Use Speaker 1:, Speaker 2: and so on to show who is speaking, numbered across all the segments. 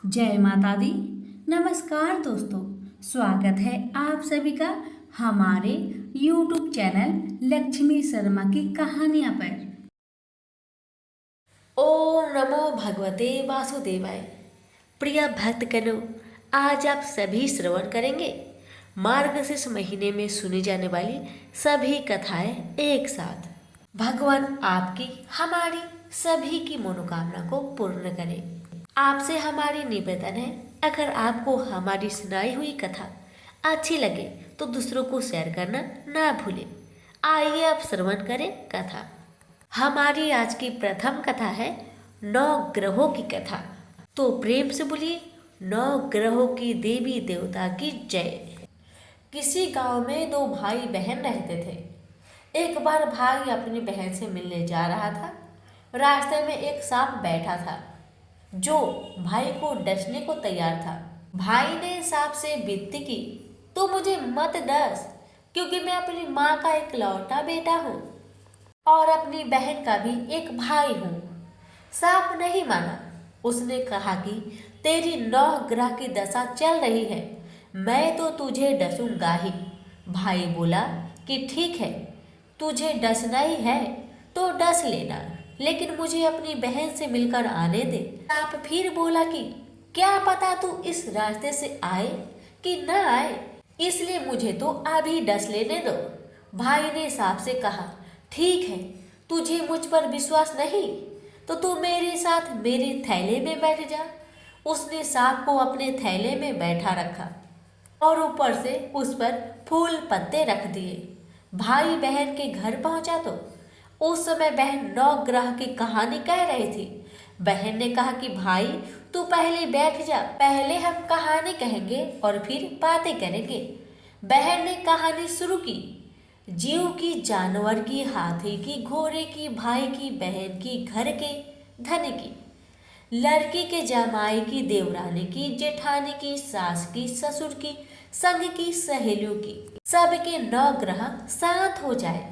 Speaker 1: जय माता दी। नमस्कार दोस्तों, स्वागत है आप सभी का हमारे YouTube चैनल लक्ष्मी शर्मा की कहानियाँ पर।
Speaker 2: ओम नमो भगवते वासुदेवाय। प्रिय भक्तगणों, आज आप सभी श्रवण करेंगे मार्गशीर्ष महीने में सुनी जाने वाली सभी कथाएं एक साथ। भगवान आपकी हमारी सभी की मनोकामना को पूर्ण करें। आपसे हमारी निवेदन है, अगर आपको हमारी सुनाई हुई कथा अच्छी लगे तो दूसरों को शेयर करना ना भूलें। आइए अब श्रवण करें कथा। हमारी आज की प्रथम कथा है 9 ग्रहों की कथा। तो प्रेम से बोलिए 9 ग्रहों की देवी देवता की जय। किसी गांव में 2 भाई बहन रहते थे। एक बार भाई अपनी बहन से मिलने जा रहा था। रास्ते में एक सांप बैठा था जो भाई को डसने को तैयार था। भाई ने सांप से विनती की, तो मुझे मत डस, क्योंकि मैं अपनी माँ का इकलौता बेटा हूँ और अपनी बहन का भी एक भाई हूँ। सांप नहीं माना। उसने कहा कि तेरी 9 ग्रह की दशा चल रही है, मैं तो तुझे डसूंगा ही। भाई बोला कि ठीक है, तुझे डसना ही है तो डस लेना, लेकिन मुझे अपनी बहन से मिलकर आने दे। सांप फिर बोला कि क्या पता तू इस रास्ते से आए कि न आए, इसलिए मुझे तो अभी डस लेने दो। भाई ने सांप से कहा, ठीक है, तुझे मुझ पर विश्वास नहीं तो तू मेरे साथ मेरे थैले में बैठ जा। उसने सांप को अपने थैले में बैठा रखा और ऊपर से उस पर फूल पत्ते रख दिए। भाई बहन के घर पहुंचा तो उस समय बहन 9 ग्रह की कहानी कह रही थी। बहन ने कहा कि भाई तू पहले बैठ जा, पहले हम कहानी कहेंगे और फिर बातें करेंगे। बहन ने कहानी शुरू की। जीव की, जानवर की, हाथी की, घोड़े की, भाई की, बहन की, घर के, धन की, लड़की के जमाई की, देवरानी की, जेठानी की, सास की, ससुर की, संग की, सहेलियों की, सबके 9 ग्रह शांत हो जाए।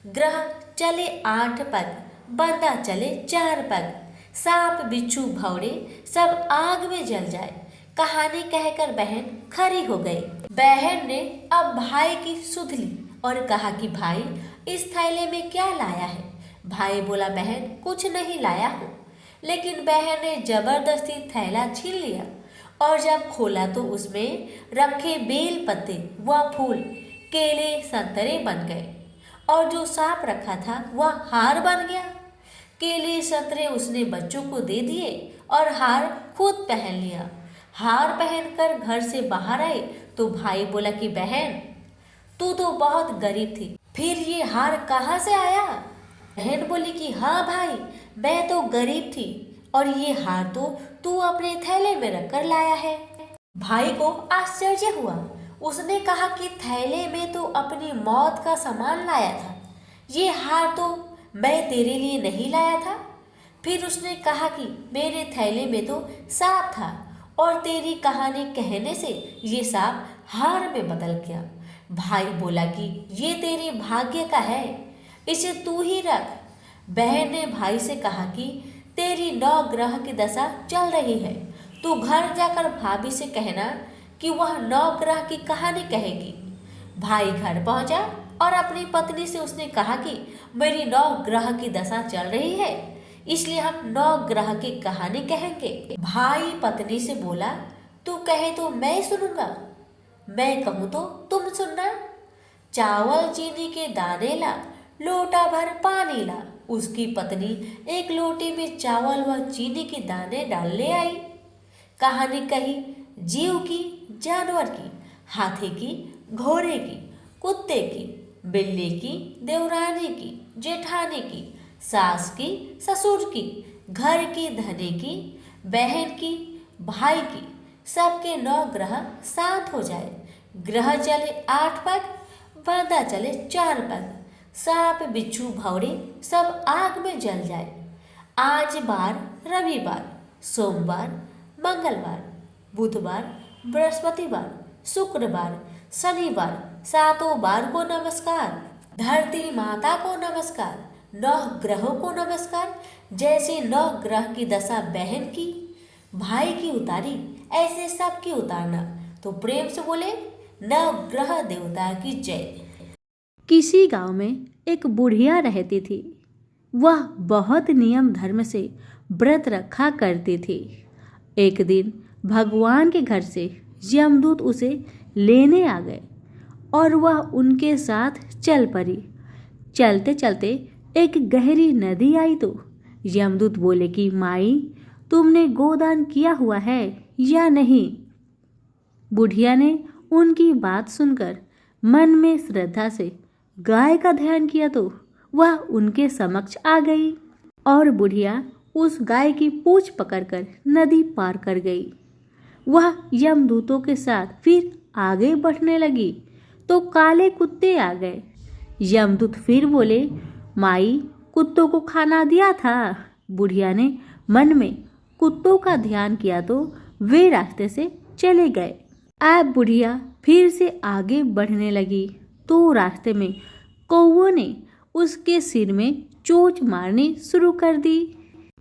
Speaker 2: ग्रह चले 8 पग, बंदा चले 4 पग, सांप बिच्छू भौरे सब आग में जल जाए। कहानी कहकर बहन खड़ी हो गई। बहन ने अब भाई की सुध ली और कहा कि भाई इस थैले में क्या लाया है। भाई बोला, बहन कुछ नहीं लाया हूँ। लेकिन बहन ने जबरदस्ती थैला छीन लिया और जब खोला तो उसमें रखे बेल पत्ते व फूल केले संतरे बन गए और जो सांप रखा था वह हार बन गया। केले संतरे उसने बच्चों को दे दिए और हार खुद पहन लिया। हार पहनकर घर से बाहर आई तो भाई बोला कि बहन तू तो बहुत गरीब थी, फिर ये हार कहाँ से आया। बहन बोली कि हाँ भाई, मैं तो गरीब थी और ये हार तो तू अपने थैले में रखकर लाया है। भाई को आश्चर्य हुआ। उसने कहा कि थैले में तो अपनी मौत का सामान लाया था, ये हार तो मैं तेरे लिए नहीं लाया था। फिर उसने कहा कि मेरे थैले में तो सांप था और तेरी कहानी कहने से ये सांप हार में बदल गया। भाई बोला कि ये तेरे भाग्य का है, इसे तू ही रख। बहन ने भाई से कहा कि तेरी 9 ग्रह की दशा चल रही है, तू घर जाकर भाभी से कहना कि वह 9 ग्रह की कहानी कहेगी। भाई घर पहुंचा और अपनी पत्नी से उसने कहा कि मेरी 9 ग्रह की दशा चल रही है, इसलिए हम 9 ग्रह की कहानी कहेंगे। भाई पत्नी से बोला, तू कहे तो मैं सुनूंगा, मैं कहूँ तो तुम सुनना। चावल चीनी के दाने ला, लोटा भर पानी ला। उसकी पत्नी एक लोटे में चावल व चीनी के दाने डालने आई। कहानी कही जीव की, जानवर की, हाथी की, घोड़े की, कुत्ते की, बिल्ली की, देवरानी की, जेठानी की, सास की, ससुर की, घर की, धनी की, बहन की, भाई की, सबके 9 ग्रह शांत हो जाए। ग्रह चले 8 पग, बांदा चले 4 पग, सांप बिच्छू भौरे सब आग में जल जाए। आज बार रविवार, सोमवार, मंगलवार, बुधवार, बृहस्पतिवार, शुक्रवार, शनिवार, 7 बार को नमस्कार। धरती माता को नमस्कार, 9 ग्रहों को नमस्कार। जैसे 9 ग्रह की दशा बहन की, भाई की उतारी ऐसे सबकी उतारना। तो प्रेम से बोले, नवग्रह देवता की जय।
Speaker 1: किसी गांव में एक बुढ़िया रहती थी। वह बहुत नियम धर्म से व्रत रखा करती थी। एक दिन भगवान के घर से यमदूत उसे लेने आ गए और वह उनके साथ चल पड़ी। चलते चलते एक गहरी नदी आई तो यमदूत बोले कि माई, तुमने गोदान किया हुआ है या नहीं? बुढ़िया ने उनकी बात सुनकर मन में श्रद्धा से गाय का ध्यान किया तो वह उनके समक्ष आ गई और बुढ़िया उस गाय की पूंछ पकड़कर नदी पार कर गई। वह यमदूतों के साथ फिर आगे बढ़ने लगी तो काले कुत्ते आ गए। यमदूत फिर बोले, माई, कुत्तों को खाना दिया था। बुढ़िया ने मन में कुत्तों का ध्यान किया तो वे रास्ते से चले गए। अब बुढ़िया फिर से आगे बढ़ने लगी तो रास्ते में कौवों ने उसके सिर में चोंच मारनी शुरू कर दी।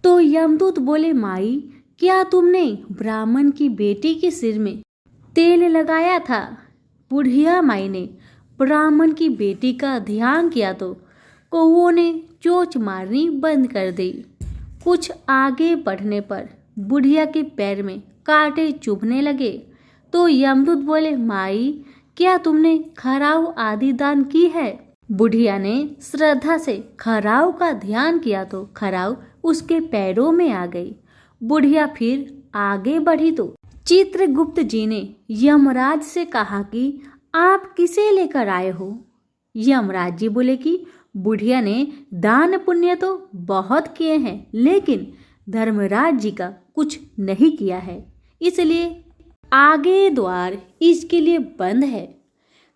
Speaker 1: तो यमदूत बोले, माई, क्या तुमने ब्राह्मण की बेटी के सिर में तेल लगाया था? बुढ़िया माई ने ब्राह्मण की बेटी का ध्यान किया तो कौवों ने चोंच मारनी बंद कर दी। कुछ आगे बढ़ने पर बुढ़िया के पैर में कांटे चुभने लगे तो यमदूत बोले, माई, क्या तुमने खराउ आदि दान की है? बुढ़िया ने श्रद्धा से खराउ का ध्यान किया तो खराउ उसके पैरों में आ गई। बुढ़िया फिर आगे बढ़ी तो चित्रगुप्त जी ने यमराज से कहा कि आप किसे लेकर आए हो? यमराज जी बोले कि बुढ़िया ने दान पुण्य तो बहुत किए हैं, लेकिन धर्मराज जी का कुछ नहीं किया है, इसलिए आगे द्वार इसके लिए बंद है।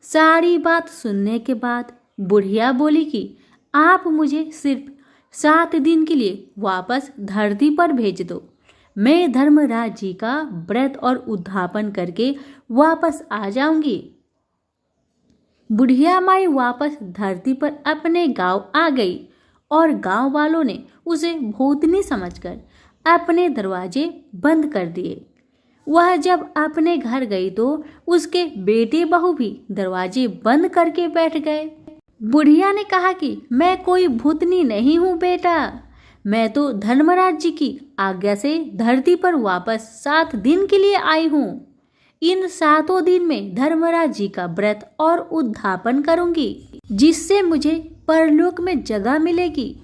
Speaker 1: सारी बात सुनने के बाद बुढ़िया बोली कि आप मुझे सिर्फ 7 दिन के लिए वापस धरती पर भेज दो। मैं धर्मराज जी का व्रत और उद्यापन करके वापस आ जाऊंगी। बुढ़िया माई वापस धरती पर अपने गांव आ गई और गांव वालों ने उसे भूतनी समझकर अपने दरवाजे बंद कर दिए। वह जब अपने घर गई तो उसके बेटे बहू भी दरवाजे बंद करके बैठ गए। बुढ़िया ने कहा कि मैं कोई भूतनी नहीं हूँ बेटा, मैं तो धर्मराज जी की आज्ञा से धरती पर वापस 7 दिन के लिए आई हूँ। इन 7 दिन में धर्मराज जी का व्रत और उद्यापन करूंगी, जिससे मुझे परलोक में जगह मिलेगी।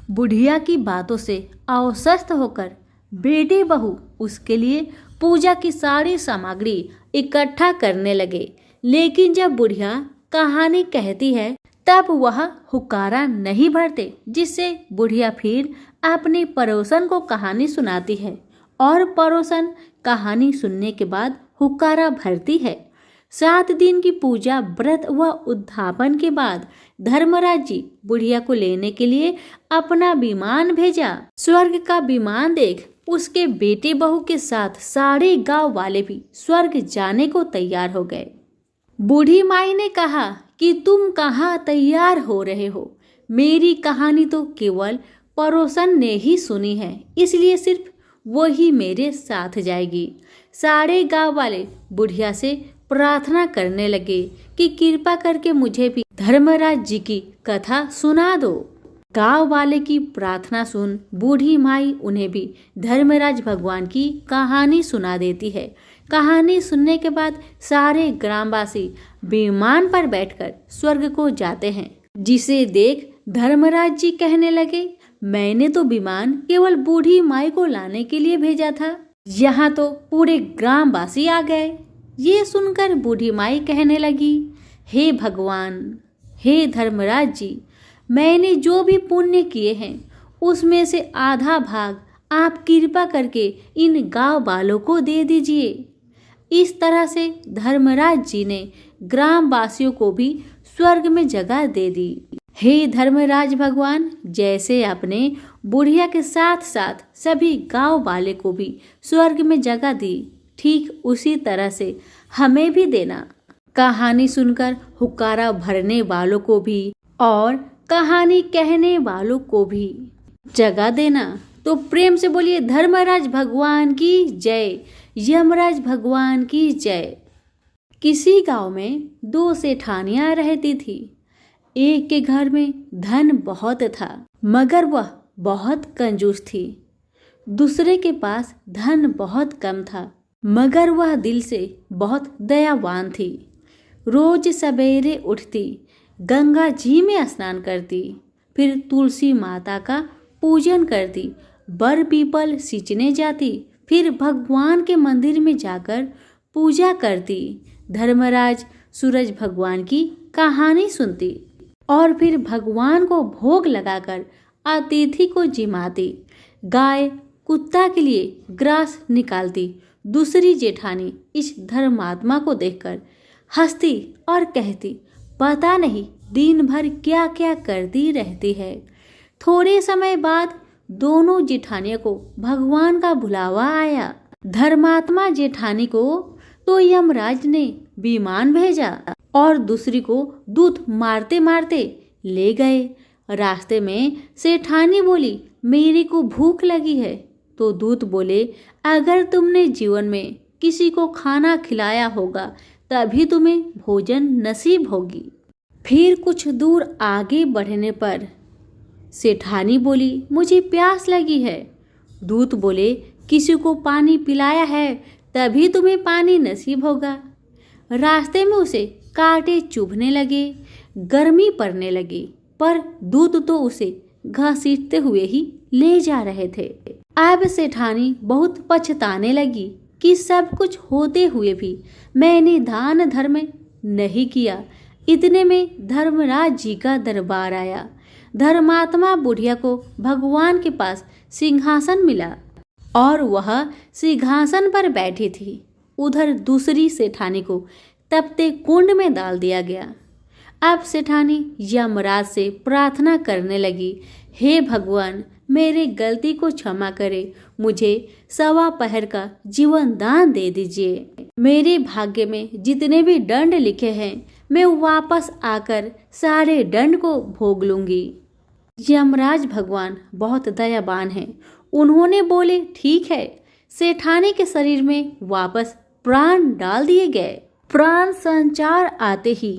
Speaker 1: बुढ़िया की बातों से आश्वस्त होकर बेटे बहू उसके लिए पूजा की सारी सामग्री इकट्ठा करने लगे। लेकिन जब बुढ़िया कहानी कहती है तब वह हुक्कारा नहीं भरते, जिससे बुढ़िया फिर अपनी पड़ोसन को कहानी सुनाती है और पड़ोसन कहानी सुनने के बाद हुक्कारा भरती है। 7 दिन की पूजा व्रत व उद्यापन के बाद धर्मराज जी बुढ़िया को लेने के लिए अपना विमान भेजा। स्वर्ग का विमान देख उसके बेटे बहू के साथ सारे गांव वाले भी स्वर्ग जाने को तैयार हो गए। बूढ़ी माई ने कहा कि तुम कहाँ तैयार हो रहे हो? मेरी कहानी तो केवल पड़ोसन ने ही सुनी है, इसलिए सिर्फ वो ही मेरे साथ जाएगी। सारे गांव वाले बुढ़िया से प्रार्थना करने लगे कि कृपा करके मुझे भी धर्मराज जी की कथा सुना दो। गांव वाले की प्रार्थना सुन बूढ़ी माई उन्हें भी धर्मराज भगवान की कहानी सुना देती है। कहानी सुनने के बाद सारे ग्रामवासी विमान पर बैठकर स्वर्ग को जाते हैं, जिसे देख धर्मराज जी कहने लगे, मैंने तो विमान केवल बूढ़ी माई को लाने के लिए भेजा था, यहाँ तो पूरे ग्रामवासी आ गए। ये सुनकर बूढ़ी माई कहने लगी, हे भगवान, हे धर्मराज जी, मैंने जो भी पुण्य किए हैं उसमें से आधा भाग आप कृपा करके इन गांव वालों को दे दीजिए। इस तरह से धर्मराज जी ने ग्रामवासियों को भी स्वर्ग में जगह दे दी। हे धर्मराज भगवान, जैसे आपने बुढ़िया के साथ साथ सभी गांव वाले को भी स्वर्ग में जगह दी, ठीक उसी तरह से हमें भी देना। कहानी सुनकर हुक्कारा भरने वालों को भी और कहानी कहने वालों को भी जगह देना। तो प्रेम से बोलिए धर्मराज भगवान की जय, यमराज भगवान की जय। किसी गांव में 2 सेठानियां रहती थी। एक के घर में धन बहुत था मगर वह बहुत कंजूस थी। दूसरे के पास धन बहुत कम था मगर वह दिल से बहुत दयावान थी। रोज सवेरे उठती, गंगा जी में स्नान करती, फिर तुलसी माता का पूजन करती, बर पीपल सींचने जाती, फिर भगवान के मंदिर में जाकर पूजा करती, धर्मराज सूरज भगवान की कहानी सुनती और फिर भगवान को भोग लगाकर अतिथि को जिमाती, गाय कुत्ता के लिए ग्रास निकालती। दूसरी जेठानी इस धर्मात्मा को देखकर हंसती और कहती, पता नहीं दिन भर क्या क्या करती रहती है। थोड़े समय बाद दोनों जेठानियों को भगवान का बुलावा आया। धर्मात्मा जेठानी को तो यमराज ने विमान भेजा और दूसरी को दूत मारते मारते ले गए। रास्ते में सेठानी बोली, मेरे को भूख लगी है। तो दूत बोले, अगर तुमने जीवन में किसी को खाना खिलाया होगा तभी तुम्हें भोजन नसीब होगी। फिर कुछ दूर आगे बढ़ने पर सेठानी बोली, मुझे प्यास लगी है। दूत बोले, किसी को पानी पिलाया है तभी तुम्हें पानी नसीब होगा। रास्ते में उसे कांटे चुभने लगे, गर्मी पड़ने लगी, पर दूत तो उसे घसीटते हुए ही ले जा रहे थे। अब सेठानी बहुत पछताने लगी कि सब कुछ होते हुए भी मैंने दान धर्म नहीं किया। इतने में धर्मराज जी का दरबार आया। धर्मात्मा बुढ़िया को भगवान के पास सिंहासन मिला और वह सिंहासन पर बैठी थी। उधर दूसरी सेठानी को तपते कुंड में डाल दिया गया। अब सेठानी यमराज से प्रार्थना करने लगी, हे भगवान, मेरे गलती को क्षमा करे, मुझे 1.25 पहर का जीवन दान दे दीजिए। मेरे भाग्य में जितने भी दंड लिखे हैं मैं वापस आकर सारे दंड को भोग लूंगी। यमराज भगवान बहुत दयावान हैं। उन्होंने बोले, ठीक है। सेठानी के शरीर में वापस प्राण डाल दिए गए। प्राण संचार आते ही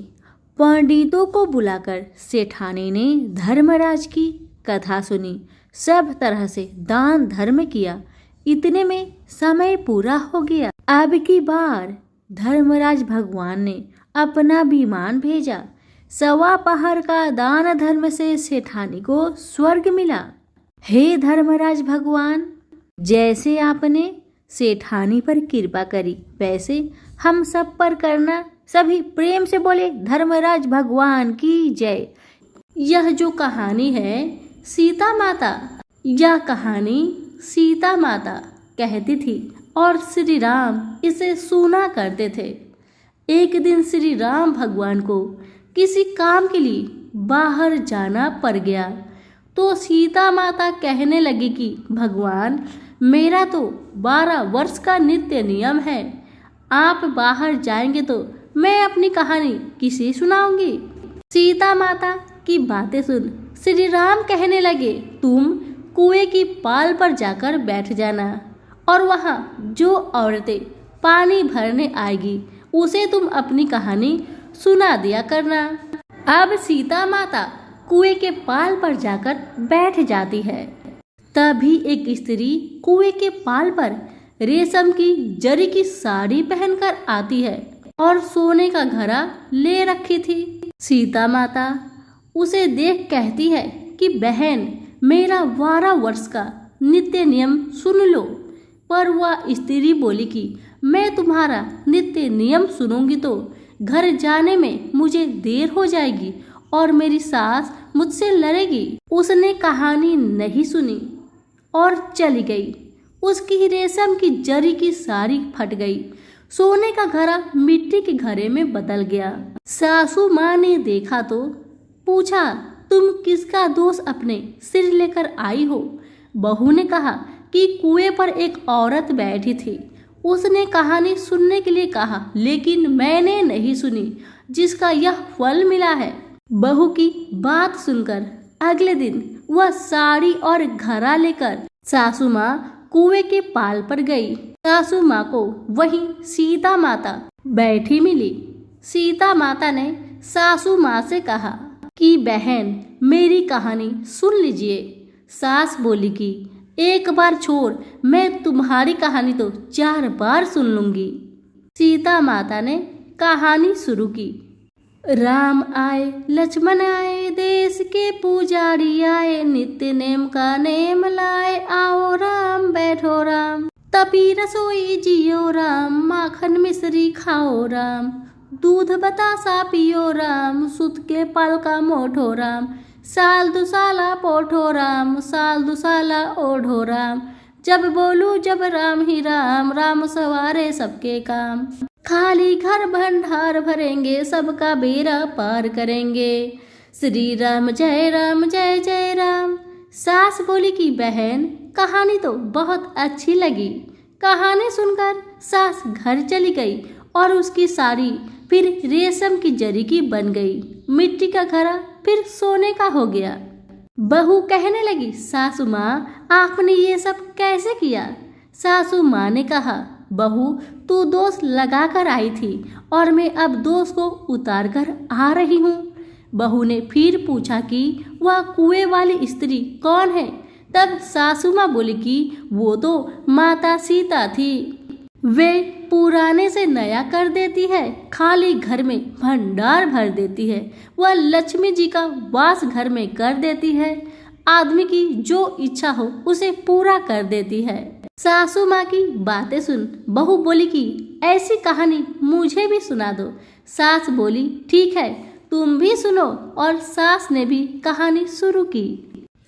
Speaker 1: पंडितों को बुलाकर सेठानी ने धर्मराज की कथा सुनी, सब तरह से दान धर्म किया। इतने में समय पूरा हो गया। अब की बार धर्मराज भगवान ने अपना विमान भेजा। 1.25 पहर का दान धर्म से सेठानी को स्वर्ग मिला। हे धर्मराज भगवान, जैसे आपने सेठानी पर कृपा करी वैसे हम सब पर करना। सभी प्रेम से बोले, धर्मराज भगवान की जय। यह जो कहानी है सीता माता, यह कहानी सीता माता कहती थी और श्री राम इसे सुना करते थे। एक दिन श्री राम भगवान को किसी काम के लिए बाहर जाना पड़ गया तो सीता माता कहने लगी कि भगवान, मेरा तो 12 वर्ष का नित्य नियम है, आप बाहर जाएंगे तो मैं अपनी कहानी किसे सुनाऊंगी। सीता माता की बातें सुन श्री राम कहने लगे, तुम कुएं की पाल पर जाकर बैठ जाना और वहाँ जो औरतें पानी भरने आएगी उसे तुम अपनी कहानी सुना दिया करना। अब सीता माता कुएं के पाल पर जाकर बैठ जाती है। तभी एक स्त्री कुएं के पाल पर रेशम की जरी की साड़ी पहनकर आती है और सोने का घड़ा ले रखी थी। सीता माता उसे देख कहती है कि बहन, मेरा 12 वर्ष का नित्य नियम सुन लो। पर वह स्त्री बोली कि मैं तुम्हारा नित्य नियम सुनूंगी तो घर जाने में मुझे देर हो जाएगी और मेरी सास मुझसे लड़ेगी। उसने कहानी नहीं सुनी और चली गई। उसकी रेशम की जरी की साड़ी फट गई, सोने का घड़ा मिट्टी के घड़े में बदल गया। सासू माँ ने देखा तो पूछा, तुम किसका दोष अपने सिर लेकर आई हो? बहू ने कहा कि कुएं पर एक औरत बैठी थी, उसने कहानी सुनने के लिए कहा लेकिन मैंने नहीं सुनी, जिसका यह फल मिला है। बहू की बात सुनकर अगले दिन वह साड़ी और घड़ा लेकर सासू माँ कुएं के पाल पर गई। सासू माँ को वहीं सीता माता बैठी मिली। सीता माता ने सासू माँ से कहा कि बहन, मेरी कहानी सुन लीजिए। सास बोली कि एक बार छोड़, मैं तुम्हारी कहानी तो 4 बार सुन लूंगी। सीता माता ने कहानी शुरू की। राम आए, लक्ष्मण आए, देश के पुजारी आए, नित्य नेम का नेम लाए, आओ राम बैठो राम, तपी रसोई जियो राम, माखन मिश्री खाओ राम, दूध बतासा पियो राम, सुत के पल का मोठो राम, साल दुसाला पोठो राम, साल दुसाला ओढ़ो राम, जब बोलू जब राम ही राम, राम सवारे सबके काम, खाली घर भंडार भरेंगे, सबका बेड़ा पार करेंगे, श्री राम जय जय राम। सास बोली कि बहन, कहानी तो बहुत अच्छी लगी। कहानी सुनकर सास घर चली गई और उसकी साड़ी फिर रेशम की जरी की बन गई, मिट्टी का घड़ा फिर सोने का हो गया। बहू कहने लगी, सासू माँ, आपने ये सब कैसे किया? सासू माँ ने कहा, बहू, तू दोष लगा कर आई थी और मैं अब दोष को उतार कर आ रही हूँ। बहू ने फिर पूछा कि वह कुएं वाली स्त्री कौन है? तब सासू माँ बोली कि वो तो माता सीता थी। वे पुराने से नया कर देती है, खाली घर में भंडार भर देती है, वह लक्ष्मी जी का वास घर में कर देती है, आदमी की जो इच्छा हो उसे पूरा कर देती है। सासू माँ की बातें सुन बहू बोली कि ऐसी कहानी मुझे भी सुना दो। सास बोली, ठीक है, तुम भी सुनो। और सास ने भी कहानी शुरू की।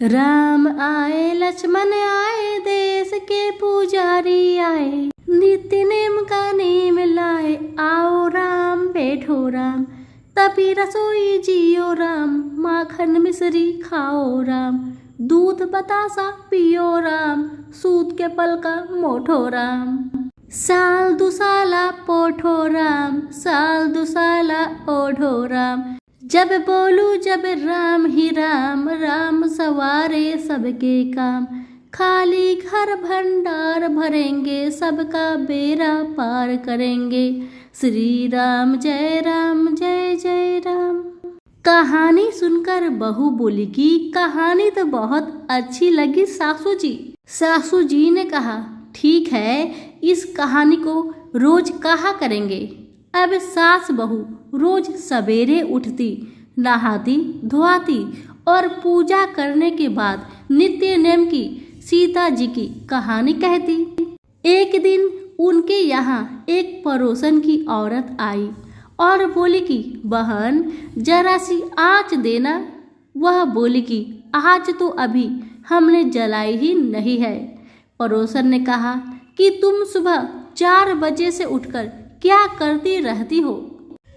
Speaker 1: राम आए, लक्ष्मण आए, देश के पुजारी आए, नित्य नेम का नेम लाए, आओ राम बैठो राम, तपी रसोई जियो राम, माखन मिश्री खाओ राम, दूध बतासा पियो राम, सूत के पल का मोठो राम, साल दुसाला पोठो राम, साल दुसाला ओढ़ो राम, जब बोलू जब राम ही राम, राम सवारे सबके काम, खाली घर भंडार भरेंगे, सबका बेड़ा पार करेंगे, श्री राम जय जय राम। कहानी सुनकर बहू बोली कि कहानी तो बहुत अच्छी लगी सासू जी। सासू जी ने कहा, ठीक है, इस कहानी को रोज कहा करेंगे। अब सास बहू रोज सवेरे उठती, नहाती धोआती और पूजा करने के बाद नित्य नेम की सीता जी की कहानी कहती। एक दिन उनके यहाँ एक पड़ोसन की औरत आई और बोली कि बहन, जरा सी आँच देना। वह बोली कि आज तो अभी हमने जलाई ही नहीं है। पड़ोसन ने कहा कि तुम सुबह 4 बजे से उठकर क्या करती रहती हो?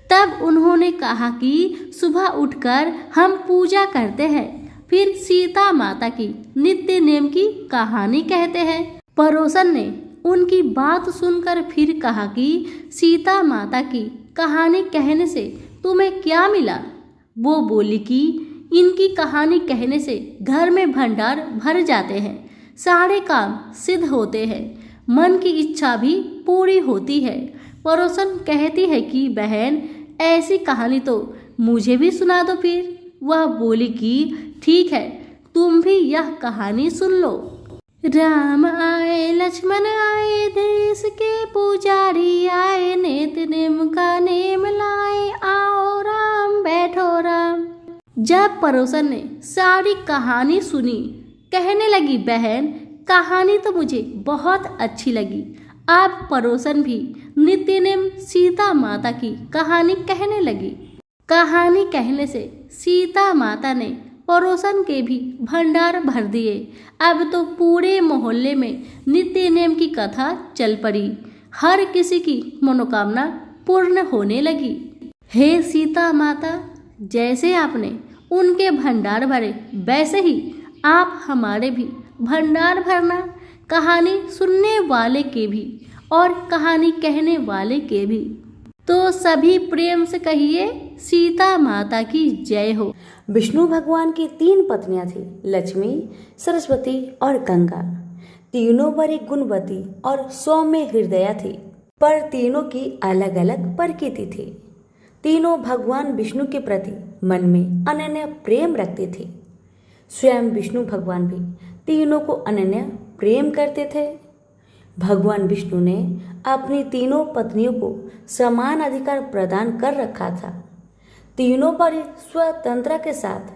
Speaker 1: तब उन्होंने कहा कि सुबह उठकर हम पूजा करते हैं, फिर सीता माता की नित्य नेम की कहानी कहते हैं। पड़ोसन ने उनकी बात सुनकर फिर कहा कि सीता माता की कहानी कहने से तुम्हें क्या मिला? वो बोली कि इनकी कहानी कहने से घर में भंडार भर जाते हैं, सारे काम सिद्ध होते हैं, मन की इच्छा भी पूरी होती है। पड़ोसन कहती है कि बहन, ऐसी कहानी तो मुझे भी सुना दो फिर। वह बोली कि ठीक है, तुम भी यह कहानी सुन लो। राम आए, लक्ष्मण आए, देश के पुजारी आए, नित्य नेम का नेम लाए, आओ राम बैठो राम। जब पड़ोसन ने सारी कहानी सुनी, कहने लगी, बहन, कहानी तो मुझे बहुत अच्छी लगी। अब पड़ोसन भी नित्य नेम सीता माता की कहानी कहने लगी। कहानी कहने से सीता माता ने पड़ोसन के भी भंडार भर दिए। अब तो पूरे मोहल्ले में नित्य नेम की कथा चल पड़ी। हर किसी की मनोकामना पूर्ण होने लगी। हे सीता माता, जैसे आपने उनके भंडार भरे, वैसे ही आप हमारे भी भंडार भरना। कहानी सुनने वाले के भी और कहानी कहने वाले के भी। तो सभी प्रेम से कहिए, सीता माता की जय हो।
Speaker 3: विष्णु भगवान की 3 पत्नियां थी, लक्ष्मी, सरस्वती और गंगा। तीनों बड़ी गुणवती और सौम्य हृदया थी, पर तीनों की अलग अलग प्रकृति थी। तीनों भगवान विष्णु के प्रति मन में अनन्य प्रेम रखते थे। स्वयं विष्णु भगवान भी तीनों को अनन्य प्रेम करते थे। भगवान विष्णु ने अपनी तीनों पत्नियों को समान अधिकार प्रदान कर रखा था। तीनों बड़ी स्वतंत्रता के साथ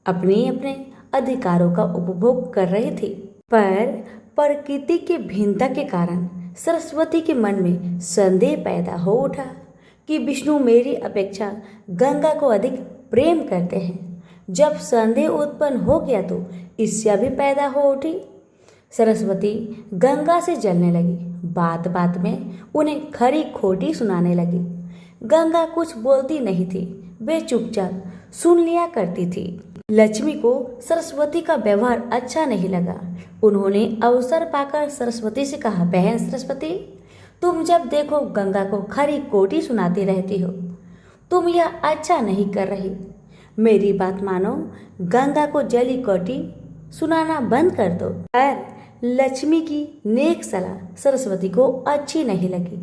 Speaker 3: अपने अपने अधिकारों का उपभोग कर रहे थे, पर प्रकृति की भिन्नता के कारण सरस्वती के मन में संदेह पैदा हो उठा कि विष्णु मेरी अपेक्षा गंगा को अधिक प्रेम करते हैं। जब संदेह उत्पन्न हो गया तो ईर्ष्या भी पैदा हो उठी। सरस्वती गंगा से जलने लगी। बात बात में उन्हें खरी खोटी सुनाने लगी। गंगा कुछ बोलती नहीं थी, वे चुपचाप सुन लिया करती थी। लक्ष्मी को सरस्वती का व्यवहार अच्छा नहीं लगा। उन्होंने अवसर पाकर सरस्वती से कहा, बहन सरस्वती, तुम जब देखो गंगा को खरी खोटी सुनाती रहती हो। तुम यह अच्छा नहीं कर रही। मेरी बात मानो, गंगा को जली खोटी सुनाना बंद कर दो। पर लक्ष्मी की नेक सलाह सरस्वती को अच्छी नहीं लगी।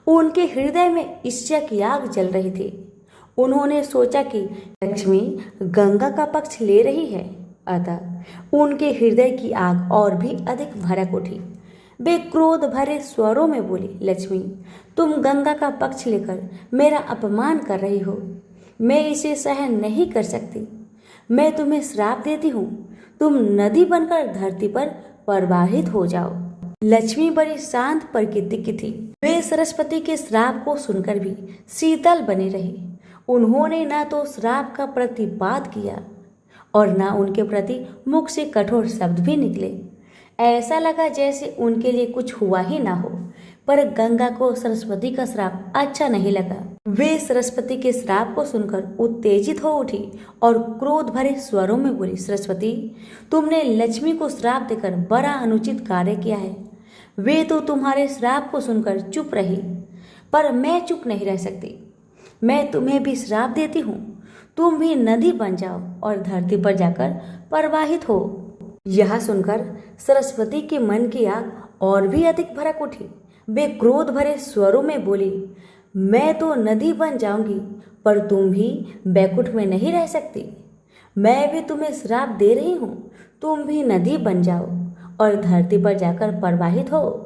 Speaker 3: उनके हृदय में ईर्ष्या की आग जल रही थी। उन्होंने सोचा कि लक्ष्मी गंगा का पक्ष ले रही है, अतः उनके हृदय की आग और भी अधिक भड़क उठी। वे क्रोध भरे स्वरों में बोली, लक्ष्मी, तुम गंगा का पक्ष लेकर मेरा अपमान कर रही हो। मैं इसे सहन नहीं कर सकती। मैं तुम्हें श्राप देती हूँ, तुम नदी बनकर धरती पर प्रवाहित हो जाओ। लक्ष्मी बड़ी शांत प्रकृति की थी। वे सरस्वती के श्राप को सुनकर भी शीतल बनी रही। उन्होंने न तो श्राप का प्रतिवाद किया और न उनके प्रति मुख से कठोर शब्द भी निकले। ऐसा लगा जैसे उनके लिए कुछ हुआ ही ना हो। पर गंगा को सरस्वती का श्राप अच्छा नहीं लगा। वे सरस्वती के श्राप को सुनकर उत्तेजित हो उठी और क्रोध भरे स्वरों में बोली, सरस्वती, तुमने लक्ष्मी को श्राप देकर बड़ा अनुचित कार्य किया है। वे तो तुम्हारे श्राप को सुनकर चुप रही, पर मैं चुप नहीं रह सकती। मैं तुम्हें भी श्राप देती हूँ, तुम भी नदी बन जाओ और धरती पर जाकर प्रवाहित हो। यह सुनकर सरस्वती के मन की आग और भी अधिक भड़क उठी। वे क्रोध भरे स्वरों में बोली, मैं तो नदी बन जाऊंगी, पर तुम भी बैकुंठ में नहीं रह सकती। मैं भी तुम्हें श्राप दे रही हूँ, तुम भी नदी बन जाओ और धरती पर जाकर प्रवाहित हो।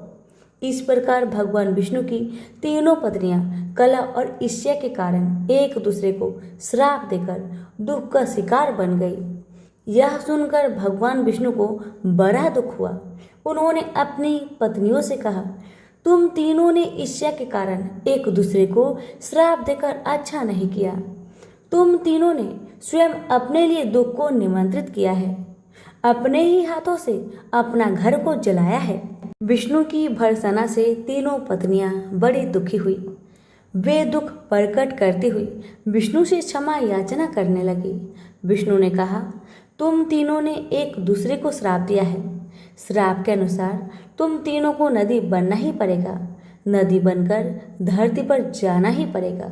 Speaker 3: इस प्रकार भगवान विष्णु की तीनों पत्नियां कलह और ईर्ष्या के कारण एक दूसरे को श्राप देकर दुख का शिकार बन गई। यह सुनकर भगवान विष्णु को बड़ा दुख हुआ। उन्होंने अपनी पत्नियों से कहा, तुम तीनों ने ईर्ष्या के कारण एक दूसरे को श्राप देकर अच्छा नहीं किया। तुम तीनों ने स्वयं अपने लिए दुख को निमंत्रित किया है, अपने ही हाथों से अपना घर को जलाया है। विष्णु की भर्त्सना से तीनों पत्नियां बड़ी दुखी हुई। वे दुख प्रकट करती हुई विष्णु से क्षमा याचना करने लगी। विष्णु ने कहा, तुम तीनों ने एक दूसरे को श्राप दिया है। श्राप के अनुसार तुम तीनों को नदी बनना ही पड़ेगा, नदी बनकर धरती पर जाना ही पड़ेगा।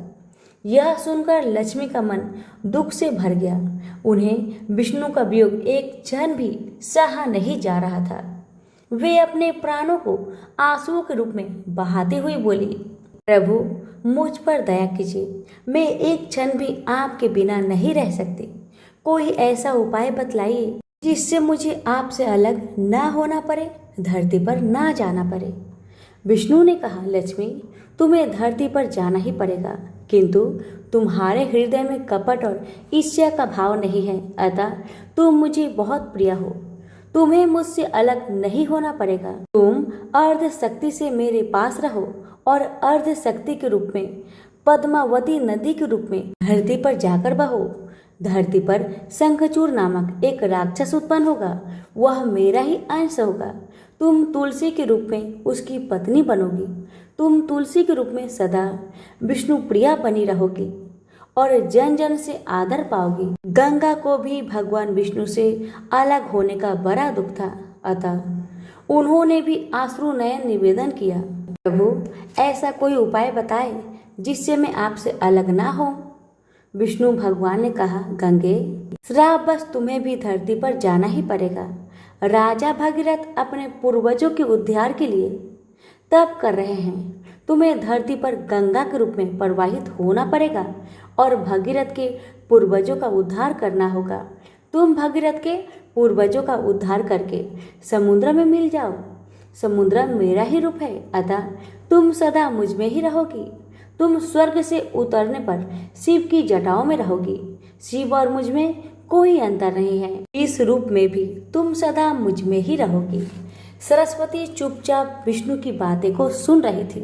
Speaker 3: यह सुनकर लक्ष्मी का मन दुख से भर गया। उन्हें विष्णु का वियोग एक क्षण भी सहा नहीं जा रहा था। वे अपने प्राणों को आंसुओं के रूप में बहाती हुई बोली, प्रभु, मुझ पर दया कीजिए। मैं एक क्षण भी आपके बिना नहीं रह सकती। कोई ऐसा उपाय बतलाइए जिससे मुझे आपसे अलग ना होना पड़े, धरती पर ना जाना पड़े। विष्णु ने कहा, लक्ष्मी, तुम्हें धरती पर जाना ही पड़ेगा, किंतु तुम्हारे हृदय में कपट और ईर्ष्या का भाव नहीं है, अतः तुम मुझे बहुत प्रिय हो। तुम्हें मुझसे अलग नहीं होना पड़ेगा। तुम अर्ध शक्ति से मेरे पास रहो और अर्ध शक्ति के रूप में पद्मावती नदी के रूप में धरती पर जाकर बहो। धरती पर शंखचूड़ नामक एक राक्षस उत्पन्न होगा, वह मेरा ही अंश होगा। तुम तुलसी के रूप में उसकी पत्नी बनोगी। तुम तुलसी के रूप में सदा विष्णु प्रिया बनी रहोगी और जन जन से आदर पाओगी। गंगा को भी भगवान विष्णु से अलग होने का बड़ा दुख था, अतः उन्होंने भी आश्रु नयन निवेदन किया, प्रभु, ऐसा कोई उपाय बताए जिससे मैं आपसे अलग ना हो। विष्णु भगवान ने कहा, गंगे, श्राप बस तुम्हें भी धरती पर जाना ही पड़ेगा। राजा भगीरथ अपने पूर्वजों के उद्धार के लिए तप कर रहे हैं। तुम्हें धरती पर गंगा के रूप में प्रवाहित होना पड़ेगा और भगीरथ के पूर्वजों का उद्धार करना होगा। तुम भगीरथ के पूर्वजों का उद्धार करके समुद्र में मिल जाओ। समुद्र मेरा ही रूप है, अतः तुम सदा मुझ में ही रहोगी। तुम स्वर्ग से उतरने पर शिव की जटाओं में रहोगी। शिव और मुझ में कोई अंतर नहीं है। इस रूप में भी तुम सदा मुझ में ही रहोगी। सरस्वती चुपचाप विष्णु की बातें को सुन रही थी।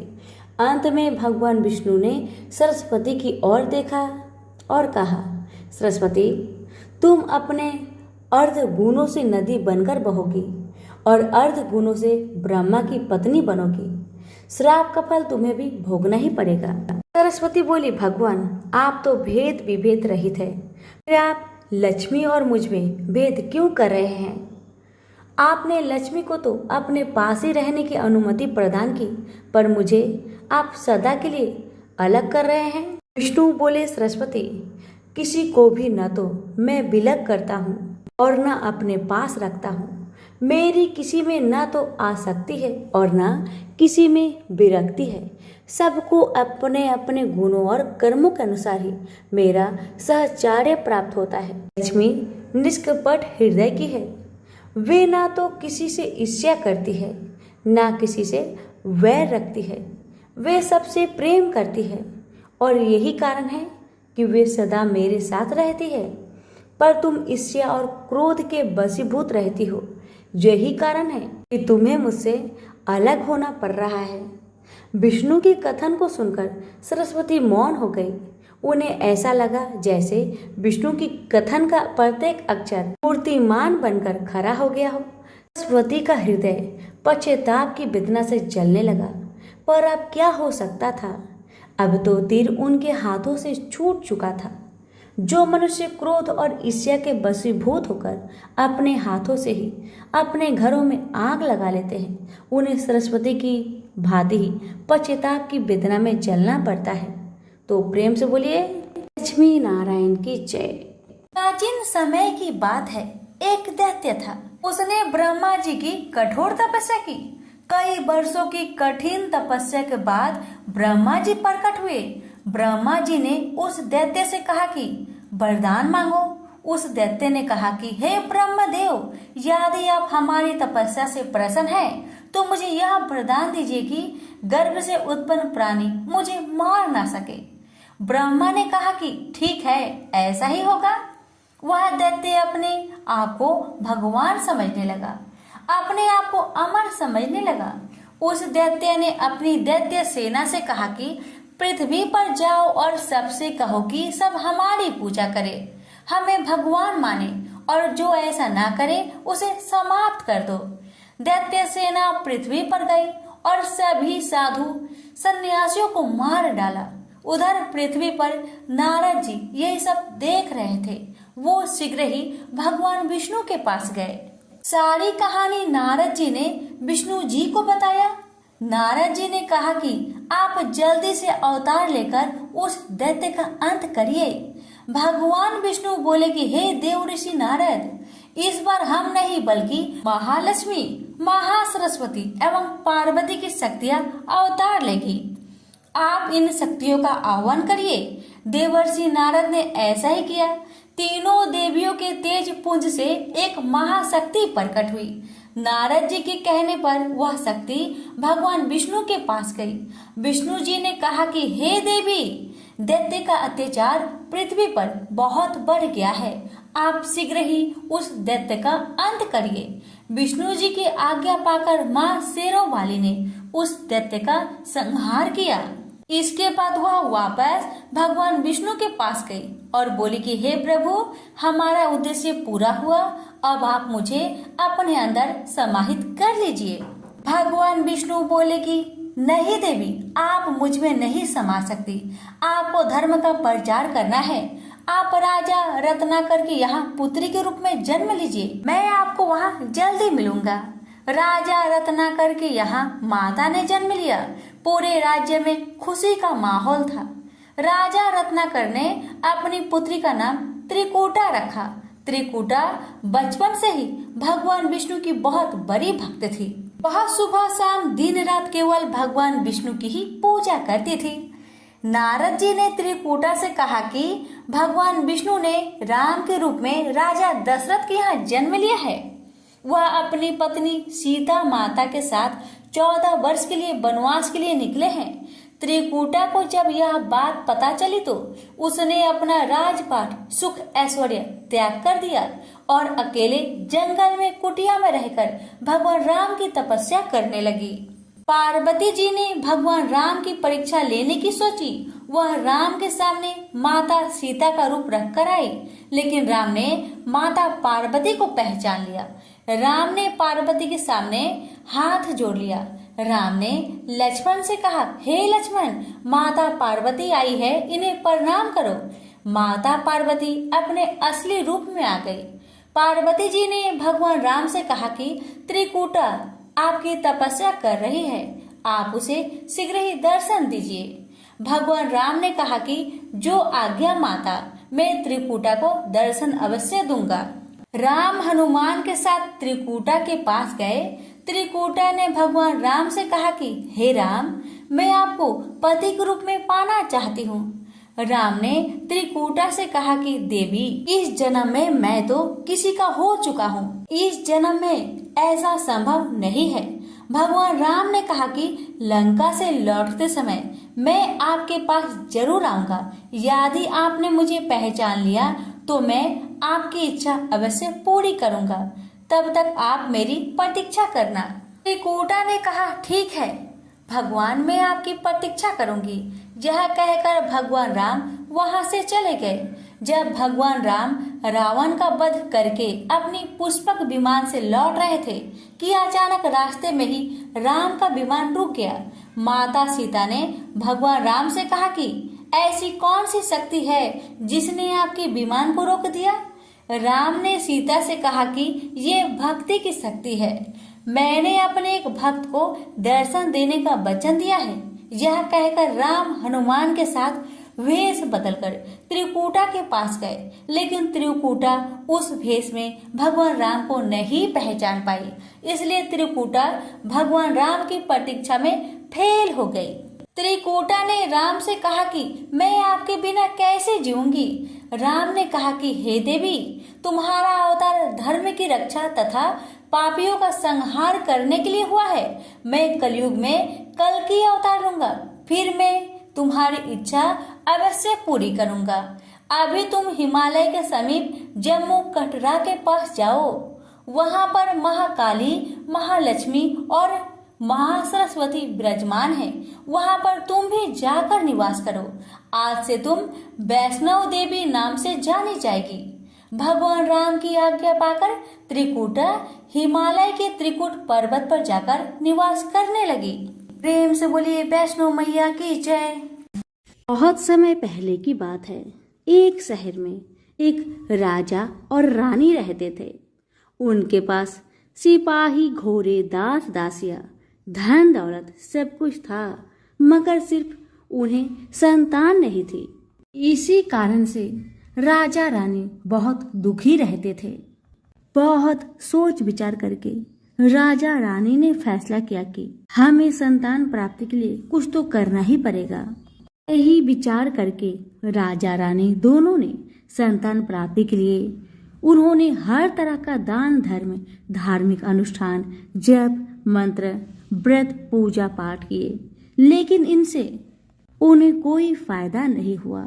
Speaker 3: अंत में भगवान विष्णु ने सरस्वती की ओर देखा और कहा, सरस्वती, तुम अपने अर्ध गुणों से नदी बनकर बहोगी और अर्ध गुणों से ब्रह्मा की पत्नी बनोगी। श्राप का फल तुम्हें भी भोगना ही पड़ेगा। सरस्वती बोली, भगवान, आप तो भेद विभेद रहित है, फिर आप लक्ष्मी और मुझ में भेद क्यों कर रहे हैं? आपने लक्ष्मी को तो अपने पास ही रहने की अनुमति प्रदान की, पर मुझे आप सदा के लिए अलग कर रहे हैं। विष्णु बोले, सरस्वती, किसी को भी न तो मैं विलग करता हूँ और न अपने पास रखता हूँ। मेरी किसी में न तो आसक्ति है और न किसी में विरक्ति है। सबको अपने अपने गुणों और कर्मों के अनुसार ही मेरा सहचार्य प्राप्त होता है। लक्ष्मी निष्कपट हृदय की है। वे ना तो किसी से ईर्ष्या करती है, ना किसी से वैर रखती है। वे सबसे प्रेम करती है और यही कारण है कि वे सदा मेरे साथ रहती है। पर तुम ईर्ष्या और क्रोध के वशीभूत रहती हो। यही कारण है कि तुम्हें मुझसे अलग होना पड़ रहा है। विष्णु की कथन को सुनकर सरस्वती मौन हो गई। उन्हें ऐसा लगा जैसे विष्णु की कथन का प्रत्येक अक्षर मूर्तिमान बनकर खड़ा हो गया हो। सरस्वती का हृदय पश्चाताप की वेदना से जलने लगा। पर अब क्या हो सकता था? अब तो तीर उनके हाथों से छूट चुका था। जो मनुष्य क्रोध और ईर्ष्या के वशीभूत होकर अपने हाथों से ही अपने घरों में आग लगा लेते हैं, उन्हें सरस्वती की भांति ही पश्चाताप की वेदना में जलना पड़ता है। तो प्रेम से बोलिए, लक्ष्मी नारायण की जय।
Speaker 1: प्राचीन समय की बात है, एक दैत्य था। उसने ब्रह्मा जी की कठोर तपस्या की। कई वर्षों की कठिन तपस्या के बाद ब्रह्मा जी प्रकट हुए। ब्रह्मा जी ने उस दैत्य से कहा कि वरदान मांगो। उस दैत्य ने कहा कि हे ब्रह्मदेव, यदि आप हमारी तपस्या से प्रसन्न हैं, तो मुझे यह वरदान दीजिए कि गर्भ से उत्पन्न प्राणी मुझे मार ना सके। ब्रह्मा ने कहा कि ठीक है, ऐसा ही होगा। वह दैत्य अपने आप को भगवान समझने लगा, अपने आप को अमर समझने लगा। उस दैत्य ने अपनी दैत्य सेना से कहा कि पृथ्वी पर जाओ और सबसे कहो कि सब हमारी पूजा करे, हमें भगवान माने, और जो ऐसा ना करे उसे समाप्त कर दो। दैत्य सेना पृथ्वी पर गई और सभी साधु सन्यासियों को मार डाला। उधर पृथ्वी पर नारद जी यही सब देख रहे थे। वो शीघ्र ही भगवान विष्णु के पास गए। सारी कहानी नारद जी ने विष्णु जी को बताया। नारद जी ने कहा कि आप जल्दी से अवतार लेकर उस दैत्य का अंत करिए। भगवान विष्णु बोले कि हे देव ऋषि नारद, इस बार हम नहीं बल्कि महालक्ष्मी, महासरस्वती एवं पार्वती की शक्तियां अवतार लेगी। आप इन शक्तियों का आह्वान करिए। देवर्षि नारद ने ऐसा ही किया। तीनों देवियों के तेज पुंज से एक महाशक्ति प्रकट हुई। नारद जी के कहने पर वह शक्ति भगवान विष्णु के पास गई। विष्णु जी ने कहा कि हे देवी, दैत्य का अत्याचार पृथ्वी पर बहुत बढ़ गया है। आप शीघ्र ही उस दैत्य का अंत करिए। विष्णु जी की आज्ञा पाकर माँ शेरों वाली ने उस दैत्य का संहार किया। इसके बाद वह वापस भगवान विष्णु के पास गई और बोली कि हे प्रभु, हमारा उद्देश्य पूरा हुआ। अब आप मुझे अपने अंदर समाहित कर लीजिए। भगवान विष्णु बोले कि नहीं देवी, आप मुझ में नहीं समा सकती। आपको धर्म का प्रचार करना है। आप राजा रत्नाकर के यहाँ पुत्री के रूप में जन्म लीजिए। मैं आपको वहाँ जल्दी मिलूंगा। राजा रत्नाकर के यहाँ माता ने जन्म लिया। पूरे राज्य में खुशी का माहौल था। राजा रत्नाकर ने अपनी पुत्री का नाम त्रिकूटा रखा। त्रिकूटा बचपन से ही भगवान विष्णु की बहुत बड़ी भक्त थी। वह सुबह शाम दिन रात केवल भगवान विष्णु की ही पूजा करती थी। नारद जी ने त्रिकूटा से कहा कि भगवान विष्णु ने राम के रूप में राजा दशरथ के यहाँ जन्म लिया है। वह अपनी पत्नी सीता माता के साथ 14 वर्ष के लिए वनवास के लिए निकले हैं। त्रिकूटा को जब यह बात पता चली तो उसने अपना राजपाट सुख ऐश्वर्य त्याग कर दिया और अकेले जंगल में कुटिया में रहकर भगवान राम की तपस्या करने लगी। पार्वती जी ने भगवान राम की परीक्षा लेने की सोची। वह राम के सामने माता सीता का रूप रखकर आई, लेकिन राम ने माता पार्वती को पहचान लिया। राम ने पार्वती के सामने हाथ जोड़ लिया। राम ने लक्ष्मण से कहा, हे लक्ष्मण, माता पार्वती आई है, इन्हें प्रणाम करो। माता पार्वती अपने असली रूप में आ गई। पार्वती जी ने भगवान राम से कहा कि त्रिकूटा आपकी तपस्या कर रही है, आप उसे शीघ्र ही दर्शन दीजिए। भगवान राम ने कहा कि जो आज्ञा माता, मैं त्रिकूटा को दर्शन अवश्य दूंगा। राम हनुमान के साथ त्रिकूटा के पास गए। त्रिकूटा ने भगवान राम से कहा कि हे राम, मैं आपको पति के रूप में पाना चाहती हूँ। राम ने त्रिकूटा से कहा कि देवी, इस जन्म में मैं तो किसी का हो चुका हूँ, इस जन्म में ऐसा संभव नहीं है। भगवान राम ने कहा कि लंका से लौटते समय मैं आपके पास जरूर आऊंगा। यदि आपने मुझे पहचान लिया तो मैं आपकी इच्छा अवश्य पूरी करूंगा, तब तक आप मेरी प्रतीक्षा करना। त्रिकूटा ने कहा, ठीक है भगवान, मैं आपकी प्रतीक्षा करूंगी। यह कहकर भगवान राम वहां से चले गए। जब भगवान राम रावण का वध करके अपनी पुष्पक विमान से लौट रहे थे कि अचानक रास्ते में ही राम का विमान रुक गया। माता सीता ने भगवान राम से कहा कि ऐसी कौन सी शक्ति है जिसने आपके विमान को रोक दिया। राम ने सीता से कहा कि ये भक्ति की शक्ति है, मैंने अपने एक भक्त को दर्शन देने का वचन दिया है। यह कहकर राम हनुमान के साथ वेश बदलकर त्रिकूटा के पास गए, लेकिन त्रिकूटा उस भेष में भगवान राम को नहीं पहचान पाई, इसलिए त्रिकूटा भगवान राम की प्रतीक्षा में फेल हो गई। त्रिकूटा ने राम से कहा कि मैं आपके बिना कैसे जीऊंगी। राम ने कहा कि हे देवी, तुम्हारा अवतार धर्म की रक्षा तथा पापियों का संहार करने के लिए हुआ है। मैं कलयुग में कल्कि अवतार लूंगा, फिर मैं तुम्हारी इच्छा अवश्य पूरी करूंगा। अभी तुम हिमालय के समीप जम्मू कटरा के पास जाओ, वहां पर महाकाली, महालक्ष्मी और महासरस्वती विराजमान है, वहां पर तुम भी जाकर निवास करो। आज से तुम वैष्णव देवी नाम से जानी जाएगी। भगवान राम की आज्ञा पाकर त्रिकूटा हिमालय के त्रिकूट पर्वत पर जाकर निवास करने लगी। प्रेम से बोलिए वैष्णो मैया की जय।
Speaker 3: बहुत समय पहले की बात है। एक शहर में एक राजा और रानी रहते थे। उनके पास सिपाही, घोड़े, दास दासियां, धन दौलत सब कुछ था, मगर सिर्फ उन्हें संतान नहीं थी। इसी कारण से राजा रानी बहुत दुखी रहते थे। बहुत सोच विचार करके राजा रानी ने फैसला किया कि हमें संतान प्राप्ति के लिए कुछ तो करना ही पड़ेगा। यही विचार करके राजा रानी दोनों ने संतान प्राप्ति के लिए उन्होंने हर तरह का दान धर्म, धार्मिक अनुष्ठान, जप मंत्र, व्रत, पूजा पाठ किए, लेकिन इनसे उन्हें कोई फायदा नहीं हुआ।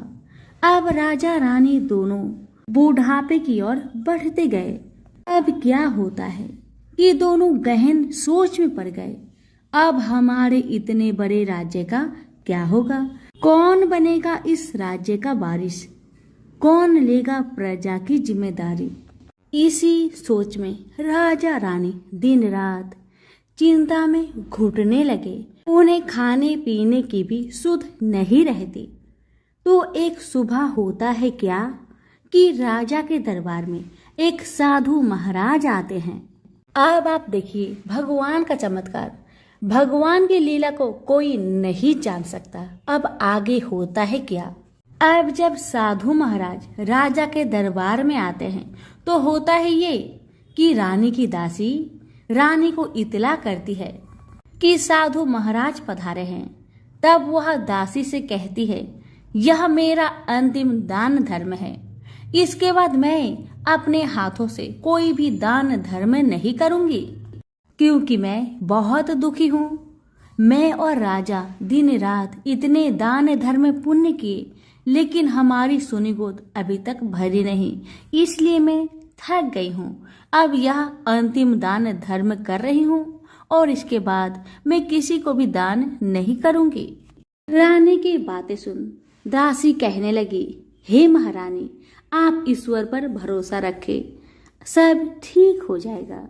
Speaker 3: अब राजा रानी दोनों बुढ़ापे की ओर बढ़ते गए। अब क्या होता है कि दोनों गहन सोच में पड़ गए। अब हमारे इतने बड़े राज्य का क्या होगा? कौन बनेगा इस राज्य का वारिस? कौन लेगा प्रजा की जिम्मेदारी? इसी सोच में राजा रानी दिन रात चिंता में घुटने लगे। उन्हें खाने पीने की भी सुध नहीं रहती। तो एक सुबह होता है क्या कि राजा के दरबार में एक साधु महाराज आते हैं। अब आप देखिए भगवान का चमत्कार। भगवान की लीला को कोई नहीं जान सकता। अब आगे होता है क्या?
Speaker 1: अब जब साधु महाराज राजा के दरबार में आते हैं तो होता है ये कि रानी की दासी रानी को इतला करती है कि साधु महाराज पधारे हैं। तब वह दासी से कहती है, यह मेरा अंतिम दान धर्म है, इसके बाद मैं अपने हाथों से कोई भी दान धर्म नहीं करूंगी, क्योंकि मैं बहुत दुखी हूँ। मैं और राजा दिन रात इतने दान धर्म पुण्य किए, लेकिन हमारी सुनी गोद अभी तक भरी नहीं, इसलिए मैं थक गई हूँ। अब यह अंतिम दान धर्म कर रही हूँ और इसके बाद मैं किसी को भी दान नहीं करूंगी। रानी की बातें सुन दासी कहने लगी, हे महारानी, आप ईश्वर पर भरोसा रखें, सब ठीक हो जाएगा।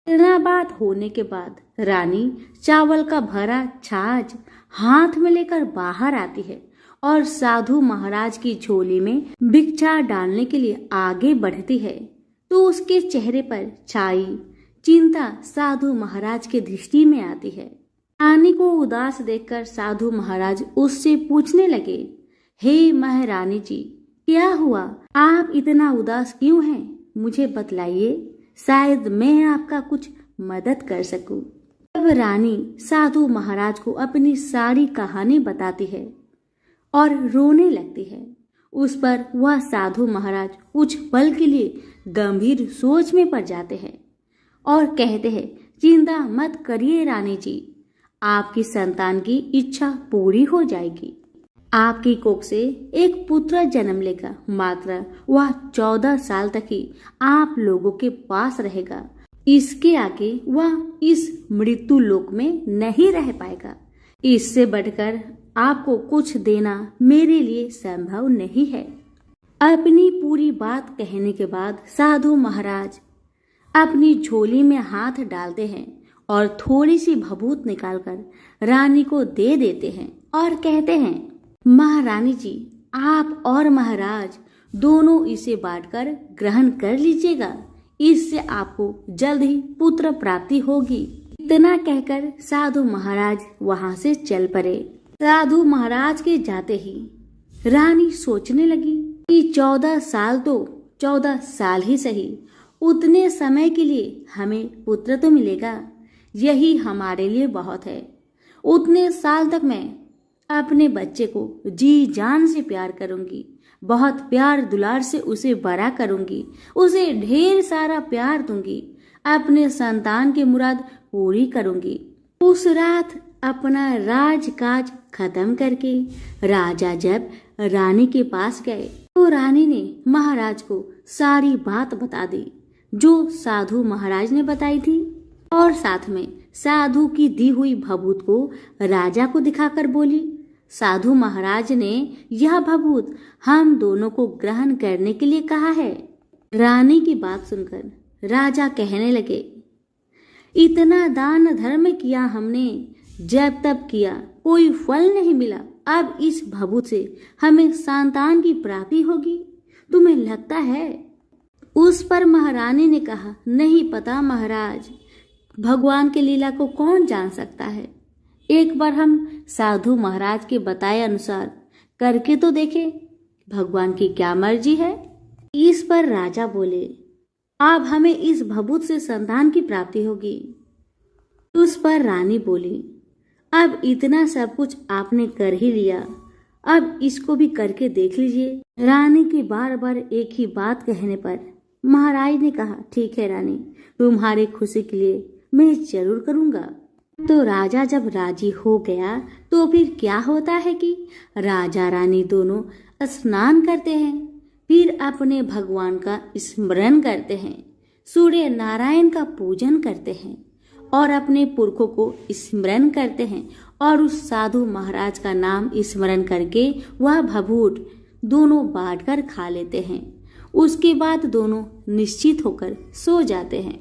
Speaker 1: इतना बात होने के बाद रानी चावल का भरा छाछ हाथ में लेकर बाहर आती है और साधु महाराज की झोली में भिक्षा डालने के लिए आगे बढ़ती है तो उसके चेहरे पर छाई चिंता साधु महाराज के दृष्टि में आती है। रानी को उदास देखकर साधु महाराज उससे पूछने लगे, हे महारानी जी, क्या हुआ? आप इतना उदास क्यों हैं? मुझे बतलाइए, शायद मैं आपका कुछ मदद कर सकूं। तब रानी साधु महाराज को अपनी सारी कहानी बताती है और रोने लगती है। उस पर वह साधु महाराज कुछ पल के लिए गंभीर सोच में पड़ जाते हैं और कहते हैं, चिंता मत करिए रानी जी, आपकी संतान की इच्छा पूरी हो जाएगी। आपकी कोख से एक पुत्र जन्म लेगा, मात्र वह 14 साल तक ही आप लोगों के पास रहेगा। इसके आगे वह इस मृत्यु लोक में नहीं रह पाएगा। इससे बढ़कर आपको कुछ देना मेरे लिए संभव नहीं है। अपनी पूरी बात कहने के बाद साधु महाराज अपनी झोली में हाथ डालते हैं और थोड़ी सी भभूत निकालकर रानी को दे देते हैं और कहते हैं, महारानी जी, आप और महाराज दोनों इसे बांटकर ग्रहण कर लीजिएगा, इससे आपको जल्द ही पुत्र प्राप्ति होगी। इतना कहकर साधु महाराज वहां से चल पड़े। साधु महाराज के जाते ही रानी सोचने लगी कि 14 साल तो 14 साल ही सही, उतने समय के लिए हमें पुत्र तो मिलेगा, यही हमारे लिए बहुत है। उतने साल तक मैं अपने बच्चे को जी जान से प्यार करूंगी, बहुत प्यार दुलार से उसे बड़ा करूंगी, उसे ढेर सारा प्यार दूंगी, अपने संतान की मुराद पूरी करूंगी। उस रात अपना राजकाज खत्म करके राजा जब रानी के पास गए तो रानी ने महाराज को सारी बात बता दी जो साधु महाराज ने बताई थी और साथ में साधु की दी हुई भभूत को राजा को दिखाकर बोली, साधु महाराज ने यह भभूत हम दोनों को ग्रहण करने के लिए कहा है। रानी की बात सुनकर राजा कहने लगे, इतना दान धर्म किया हमने, जब तब किया, कोई फल नहीं मिला, अब इस भभूत से हमें संतान की प्राप्ति होगी, तुम्हें लगता है? उस पर महारानी ने कहा, नहीं पता महाराज, भगवान की लीला को कौन जान सकता है, एक बार हम साधु महाराज के बताए अनुसार करके तो देखे, भगवान की क्या मर्जी है। इस पर राजा बोले, अब हमें इस भभूत से संतान की प्राप्ति होगी। उस पर रानी बोली, अब इतना सब कुछ आपने कर ही लिया, अब इसको भी करके देख लीजिए। रानी की बार बार एक ही बात कहने पर महाराज ने कहा, ठीक है रानी, तुम्हारी खुशी के लिए मैं जरूर करूंगा। तो राजा जब राजी हो गया तो फिर क्या होता है कि राजा रानी दोनों स्नान करते हैं, फिर अपने भगवान का स्मरण करते हैं, सूर्य नारायण का पूजन करते हैं और अपने पुरखों को स्मरण करते हैं और उस साधु महाराज का नाम स्मरण करके वह भभूत दोनों बांटकर खा लेते हैं। उसके बाद दोनों निश्चित होकर सो जाते हैं।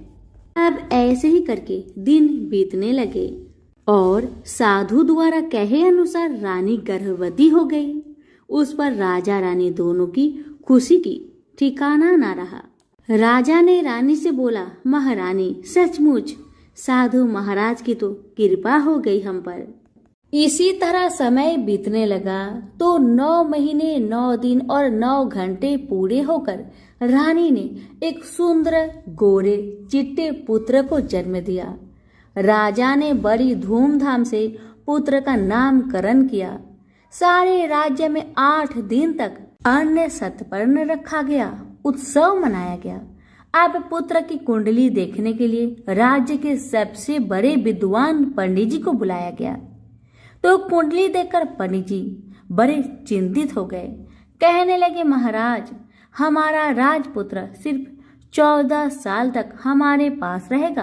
Speaker 1: अब ऐसे ही करके दिन बीतने लगे और साधु द्वारा कहे अनुसार रानी गर्भवती हो गई। उस पर राजा रानी दोनों की खुशी की ठिकाना ना रहा। राजा ने रानी से बोला, महारानी, सचमुच साधु महाराज की तो कृपा हो गई हम पर। इसी तरह समय बीतने लगा तो 9 महीने 9 दिन और 9 घंटे पूरे होकर रानी ने एक सुंदर गोरे चिट्टे पुत्र को जन्म दिया। राजा ने बड़ी धूमधाम से पुत्र का नामकरण किया। सारे राज्य में 8 दिन तक अन्न सत्पर्ण रखा गया, उत्सव मनाया गया। अब पुत्र की कुंडली देखने के लिए राज्य के सबसे बड़े विद्वान पंडित जी को बुलाया गया। तो कुंडली देखकर पंडित जी बड़े चिंतित हो गए। कहने लगे, महाराज, हमारा राजपुत्र सिर्फ 14 साल तक हमारे पास रहेगा।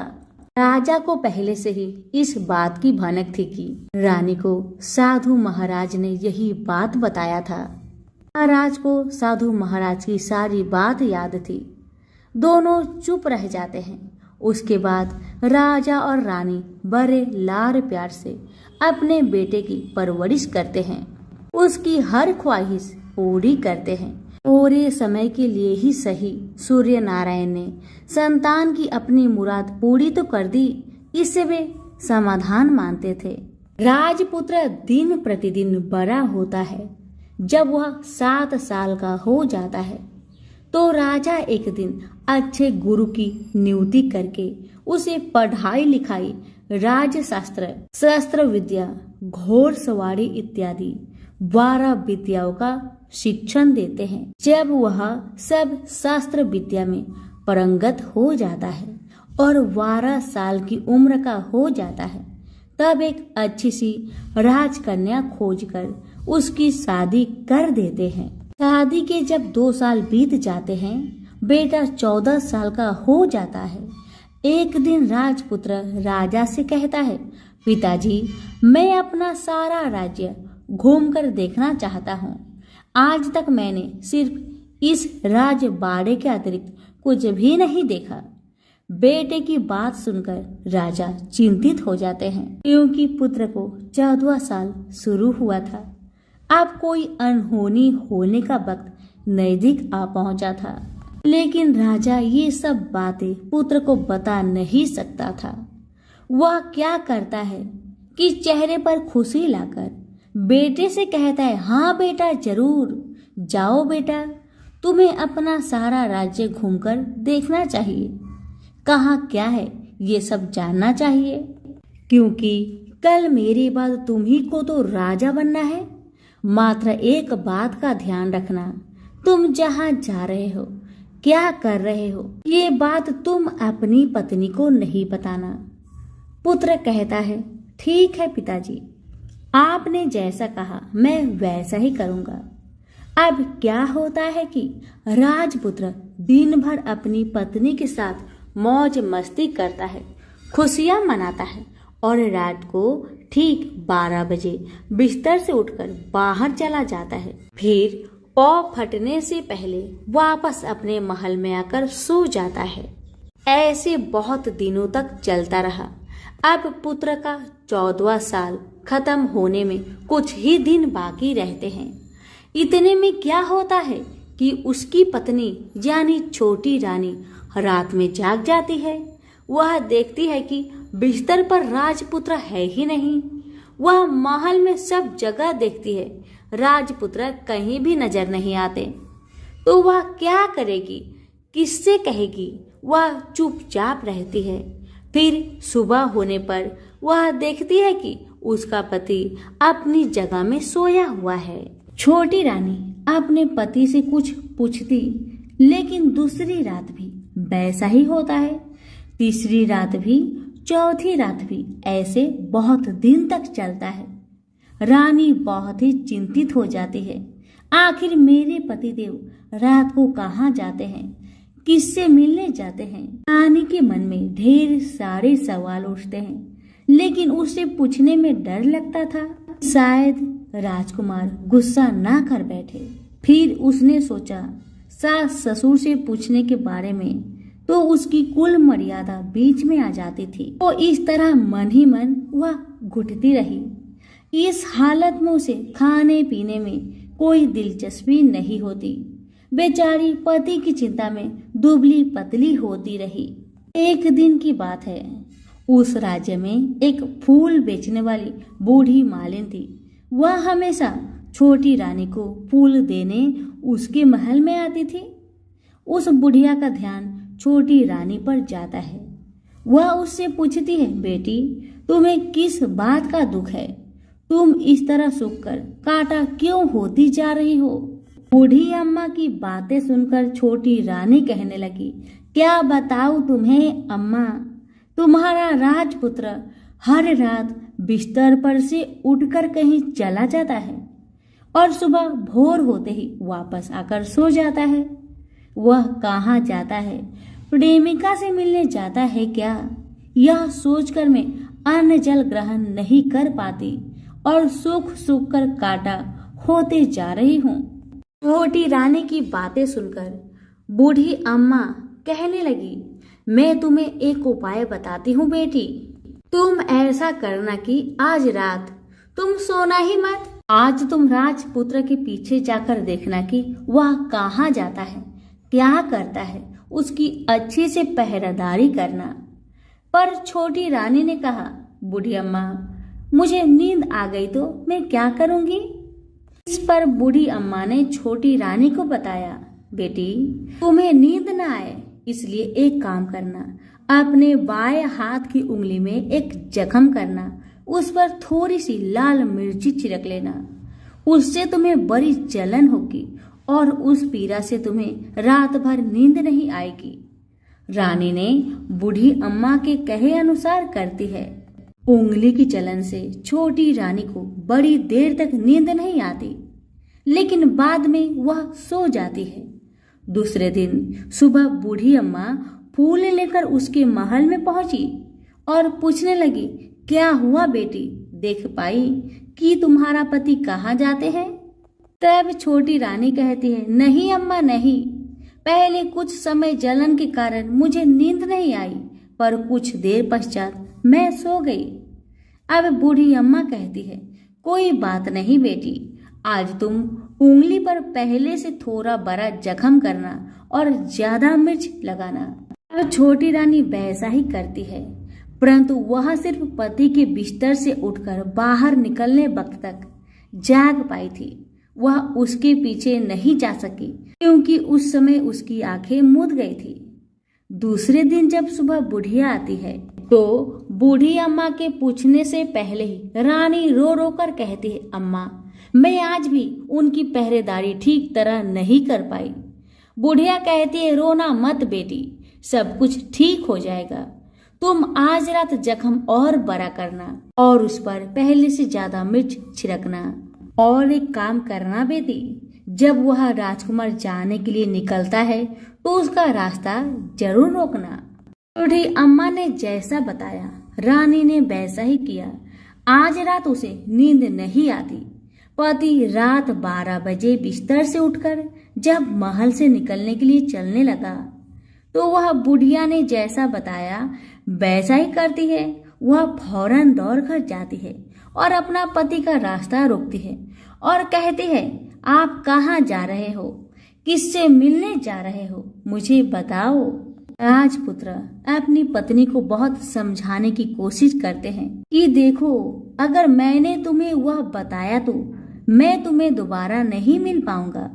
Speaker 1: राजा को पहले से ही इस बात की भनक थी कि रानी को साधु महाराज ने यही बात बताया था। महाराज को साधु महाराज की सारी बात याद थी। दोनों चुप रह जाते हैं। उसके बाद राजा और रानी बड़े लाड़ प्यार से अपने बेटे की परवरिश करते हैं, उसकी हर ख्वाहिश पूरी करते हैं। थोड़े समय के लिए ही सही सूर्य नारायण ने संतान की अपनी मुराद पूरी तो कर दी, इससे वे समाधान मानते थे। राजपुत्र दिन प्रतिदिन बड़ा होता है। जब वह 7 साल का हो जाता है तो राजा एक दिन अच्छे गुरु की नियुक्ति करके उसे पढ़ाई लिखाई, राजशास्त्र, शस्त्र विद्या, घोड़सवारी इत्यादि 12 विद्याओं का शिक्षण देते हैं। जब वह सब शास्त्र विद्या में पारंगत हो जाता है और 12 साल की उम्र का हो जाता है, तब एक अच्छी सी राजकन्या खोजकर उसकी शादी कर देते हैं। शादी के जब 2 साल बीत जाते हैं, बेटा 14 साल का हो जाता है। एक दिन राजपुत्र राजा से कहता है, पिताजी, मैं अपना सारा राज्य घूमकर देखना चाहता हूँ। आज तक मैंने सिर्फ इस राजबाड़े के अतिरिक्त कुछ भी नहीं देखा। बेटे की बात सुनकर राजा चिंतित हो जाते हैं, क्योंकि पुत्र को 14वां साल शुरू हुआ था। अब कोई अनहोनी होने का वक्त नजदीक आ पहुंचा था। लेकिन राजा ये सब बातें पुत्र को बता नहीं सकता था। वह क्या करता है कि चेहरे पर खुशी लाकर बेटे से कहता है, हाँ बेटा, जरूर जाओ बेटा, तुम्हें अपना सारा राज्य घूमकर देखना चाहिए। कहाँ क्या है ये सब जानना चाहिए, क्योंकि कल मेरे बाद तुम्ही को तो राजा बनना है। मात्र एक बात का ध्यान रखना, तुम जहाँ जा रहे हो, क्या कर रहे हो, ये बात तुम अपनी पत्नी को नहीं बताना। पुत्र कहता है, ठीक है पिताजी, आपने जैसा कहा मैं वैसा ही करूँगा। अब क्या होता है कि राजपुत्र दिन भर अपनी पत्नी के साथ मौज मस्ती करता है, खुशियाँ मनाता है और रात को ठीक 12 बजे बिस्तर से उठकर बाहर चला जाता है। फिर पौ फटने से पहले वापस अपने महल में आकर सो जाता है। ऐसे बहुत दिनों तक चलता रहा। अब पुत्र का 14वां साल खत्म होने में कुछ ही दिन बाकी रहते हैं। इतने में क्या होता है कि उसकी पत्नी यानी छोटी रानी रात में जाग जाती है। वह देखती है कि बिस्तर पर राजपुत्र है ही नहीं। वह महल में सब जगह देखती है, राजपुत्र कहीं भी नजर नहीं आते। तो वह क्या करेगी, किससे कहेगी? वह चुपचाप रहती है। फिर सुबह होने पर वह देखती है कि उसका पति अपनी जगह में सोया हुआ है। छोटी रानी अपने पति से कुछ पूछती, लेकिन दूसरी रात भी वैसा ही होता है, तीसरी रात भी, चौथी रात भी, ऐसे बहुत दिन तक चलता है। रानी बहुत ही चिंतित हो जाती है। आखिर मेरे पतिदेव रात को कहाँ जाते हैं, किससे मिलने जाते हैं? रानी के मन में ढेर सारे सवाल उठते हैं, लेकिन उसे पूछने में डर लगता था, शायद राजकुमार गुस्सा ना कर बैठे। फिर उसने सोचा सास ससुर से पूछने के बारे में, तो उसकी कुल मर्यादा बीच में आ जाती थी। तो इस तरह मन ही मन वह घुटती रही। इस हालत में उसे खाने पीने में कोई दिलचस्पी नहीं होती। बेचारी पति की चिंता में दुबली पतली होती रही। एक दिन की बात है, उस राज्य में एक फूल बेचने वाली बूढ़ी मालिन थी। वह हमेशा छोटी रानी को फूल देने उसके महल में आती थी। उस बुढ़िया का ध्यान छोटी रानी पर जाता है। वह उससे पूछती है, बेटी तुम्हें किस बात का दुख है? तुम इस तरह सूख कर कांटा क्यों होती जा रही हो? बूढ़ी अम्मा की बातें सुनकर छोटी रानी कहने लगी, क्या बताऊं तुम्हें अम्मा, तुम्हारा राजपुत्र हर रात बिस्तर पर से उठकर कहीं चला जाता है और सुबह भोर होते ही वापस आकर सो जाता है। वह कहाँ जाता है? प्रेमिका से मिलने जाता है क्या? यह सोचकर मैं अन्न जल ग्रहण नहीं कर पाती और सूख सूख कर काटा होते जा रही हूँ। छोटी रानी की बातें सुनकर बूढ़ी अम्मा कहने लगी, मैं तुम्हें एक उपाय बताती हूँ बेटी। तुम ऐसा करना कि आज रात तुम सोना ही मत। आज तुम राजपुत्र के पीछे जाकर देखना कि वह कहाँ जाता है, क्या करता है, उसकी अच्छी से पहरेदारी करना। पर छोटी रानी ने कहा, बूढ़ी अम्मा मुझे नींद आ गई तो मैं क्या करूंगी? इस पर बूढ़ी अम्मा ने छोटी रानी को बताया, बेटी तुम्हें नींद न आए इसलिए एक काम करना, अपने बाएं हाथ की उंगली में एक जख्म करना, उस पर थोड़ी सी लाल मिर्ची छिड़क लेना। उससे तुम्हें बड़ी जलन होगी और उस पीड़ा से तुम्हें रात भर नींद नहीं आएगी। रानी ने बूढ़ी अम्मा के कहे अनुसार करती है। उंगली की जलन से छोटी रानी को बड़ी देर तक नींद नहीं आती, लेकिन बाद में वह सो जाती है। दूसरे दिन सुबह बूढ़ी अम्मा फूल लेकर उसके महल में पहुंची और पूछने लगी, क्या हुआ बेटी, देख पाई कि तुम्हारा पति कहाँ जाते हैं? तब छोटी रानी कहती है, नहीं अम्मा नहीं, पहले कुछ समय जलन के कारण मुझे नींद नहीं आई, पर कुछ देर पश्चात मैं सो गई। अब बूढ़ी अम्मा कहती है, कोई बात नहीं बेटी, आज तुम उंगली पर पहले से थोड़ा बड़ा जख्म करना और ज्यादा मिर्च लगाना। अब छोटी रानी वैसा ही करती है, परंतु वह सिर्फ पति के बिस्तर से उठकर बाहर निकलने वक्त तक जाग पाई थी। वह उसके पीछे नहीं जा सकी क्योंकि उस समय उसकी आंखें मूंद गई थी। दूसरे दिन जब सुबह बुढ़िया आती है तो बूढ़ी अम्मा के पूछने से पहले ही रानी रो रो कर कहती है, अम्मा मैं आज भी उनकी पहरेदारी ठीक तरह नहीं कर पाई। बुढ़िया कहती है, रोना मत बेटी, सब कुछ ठीक हो जाएगा। तुम आज रात जख्म और बड़ा करना और उस पर पहले से ज्यादा मिर्च छिड़कना। और एक काम करना बेटी, जब वह राजकुमार जाने के लिए निकलता है तो उसका रास्ता जरूर रोकना। बूढ़ी अम्मा ने जैसा बताया रानी ने वैसा ही किया। आज रात उसे नींद नहीं आती। पति रात 12 बजे बिस्तर से उठकर जब महल से निकलने के लिए चलने लगा तो वह बुढ़िया ने जैसा बताया वैसा ही करती है। वह फौरन दौड़ कर जाती है और अपना पति का रास्ता रोकती है और कहती है, आप कहाँ जा रहे हो, किससे मिलने जा रहे हो, मुझे बताओ। राजपुत्र अपनी पत्नी को बहुत समझाने की कोशिश करते हैं कि देखो, अगर मैंने तुम्हें वह बताया तो मैं तुम्हें दोबारा नहीं मिल पाऊंगा।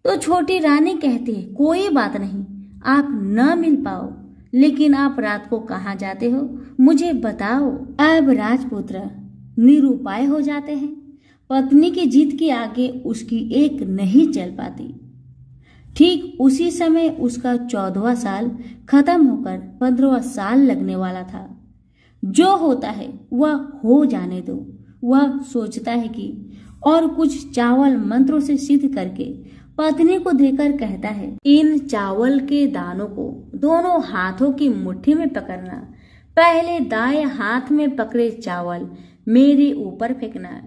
Speaker 1: तो छोटी रानी कहती है, कोई बात नहीं, आप न मिल पाओ, लेकिन आप रात को कहाँ जाते हो मुझे बताओ। अब राजपुत्र निरुपाय हो जाते हैं। पत्नी की जिद के आगे उसकी एक नहीं चल पाती। ठीक उसी समय उसका 14वां साल खत्म होकर 15वां साल लगने वाला था। जो होता है वह हो जाने दो। वह सोचता है कि और कुछ चावल मंत्रों से सिद्ध करके पत्नी को देकर कहता है, इन चावल के दानों को दोनों हाथों की मुट्ठी में पकड़ना। पहले दाएं हाथ में पकड़े चावल मेरे ऊपर फेंकना।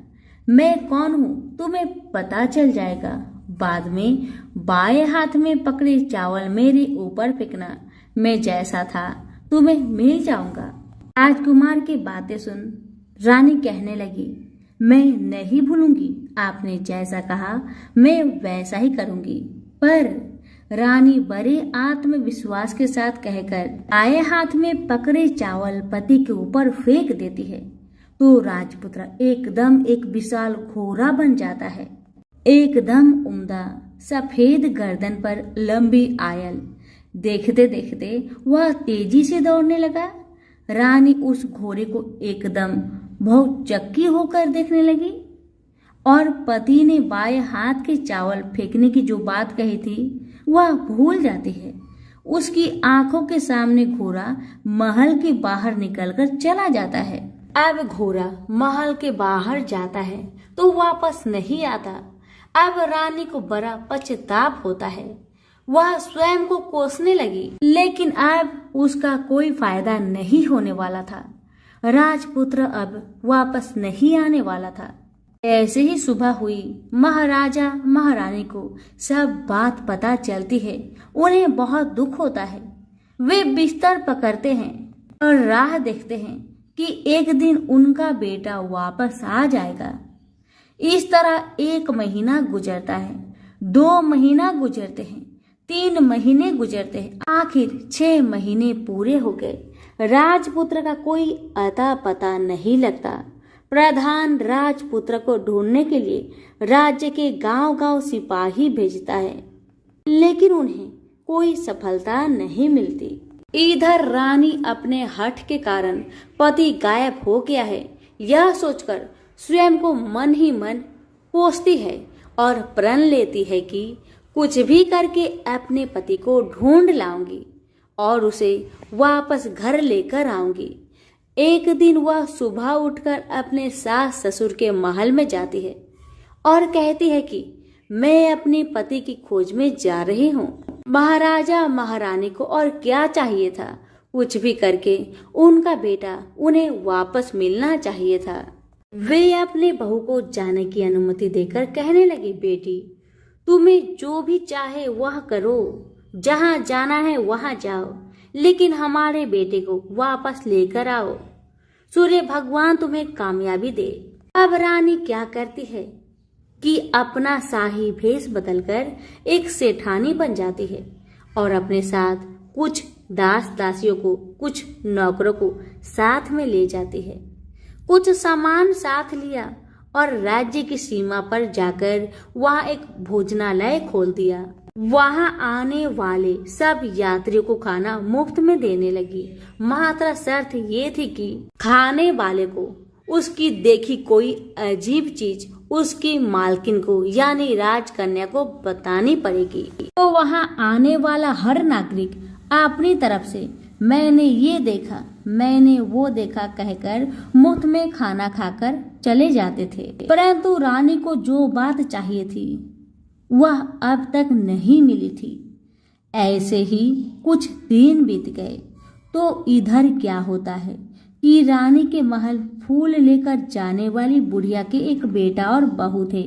Speaker 1: मैं कौन हूँ तुम्हें पता चल जाएगा। बाद में बाएं हाथ में पकड़े चावल मेरे ऊपर फेंकना। मैं जैसा था तुम्हें मिल जाऊंगा। राजकुमार की बातें सुन रानी कहने लगी, मैं नहीं भूलूंगी, आपने जैसा कहा मैं वैसा ही करूंगी। पर रानी बड़े आत्मविश्वास के साथ कहकर आए हाथ में पकड़े चावल पति के ऊपर फेंक देती है तो राजपुत्र एकदम एक विशाल घोड़ा बन जाता है। एकदम उम्दा सफेद गर्दन पर लंबी आयल। देखते देखते वह तेजी से दौड़ने लगा। रानी उस घोड़े को एकदम बहुत चक्की होकर देखने लगी और पति ने बाएं हाथ के चावल फेंकने की जो बात कही थी वह भूल जाती है। उसकी आंखों के सामने घोड़ा महल के बाहर निकलकर चला जाता है।
Speaker 3: अब घोड़ा महल के बाहर जाता है तो वापस नहीं आता। अब रानी को बड़ा पश्चाताप होता है। वह स्वयं को कोसने लगी,
Speaker 1: लेकिन अब उसका कोई फायदा नहीं होने वाला था। राजपुत्र अब वापस नहीं आने वाला था। ऐसे ही सुबह हुई। महाराजा महारानी को सब बात पता चलती है। उन्हें बहुत दुख होता है। वे बिस्तर पकड़ते हैं और राह देखते हैं कि एक दिन उनका बेटा वापस आ जाएगा। इस तरह 1 महीना गुजरता है, 2 महीना गुजरते हैं, 3 महीने गुजरते हैं, आखिर 6 महीने पूरे हो गए। राजपुत्र का कोई अता पता नहीं लगता। प्रधान राजपुत्र को ढूंढने के लिए राज्य के गांव-गांव सिपाही भेजता है, लेकिन उन्हें कोई सफलता नहीं मिलती। इधर रानी अपने हठ के कारण पति गायब हो गया है यह सोचकर स्वयं को मन ही मन कोसती है और प्रण लेती है कि कुछ भी करके अपने पति को ढूंढ लाऊंगी और उसे वापस घर लेकर आऊंगी। एक दिन वह सुबह उठकर अपने सास ससुर के महल में जाती है और कहती है कि मैं अपने पति की खोज में जा रही हूँ। महाराजा महारानी को और क्या चाहिए था, कुछ भी करके उनका बेटा उन्हें वापस मिलना चाहिए था। वे अपने बहू को जाने की अनुमति देकर कहने लगी, बेटी तुम्हें जो भी चाहे वह करो, जहाँ जाना है वहाँ जाओ, लेकिन हमारे बेटे को वापस लेकर आओ। सूर्य भगवान तुम्हें कामयाबी दे। अब रानी क्या करती है कि अपना शाही भेष बदलकर एक सेठानी बन जाती है और अपने साथ कुछ दास दासियों को, कुछ नौकरों को साथ में ले जाती है। कुछ सामान साथ लिया और राज्य की सीमा पर जाकर वहां एक भोजनालय खोल दिया। वहां आने वाले सब यात्रियों को खाना मुफ्त में देने लगी। मात्र शर्त ये थी कि खाने वाले को उसकी देखी कोई अजीब चीज उसकी मालकिन को यानी राजकन्या को बतानी पड़ेगी। तो वहां आने वाला हर नागरिक अपनी तरफ से मैंने ये देखा, मैंने वो देखा कहकर मुफ्त में खाना खाकर चले जाते थे। परंतु रानी को जो बात चाहिए थी वह अब तक नहीं मिली थी। ऐसे ही कुछ दिन बीत गए तो इधर क्या होता है कि रानी के महल फूल लेकर जाने वाली बुढ़िया के एक बेटा और बहू थे।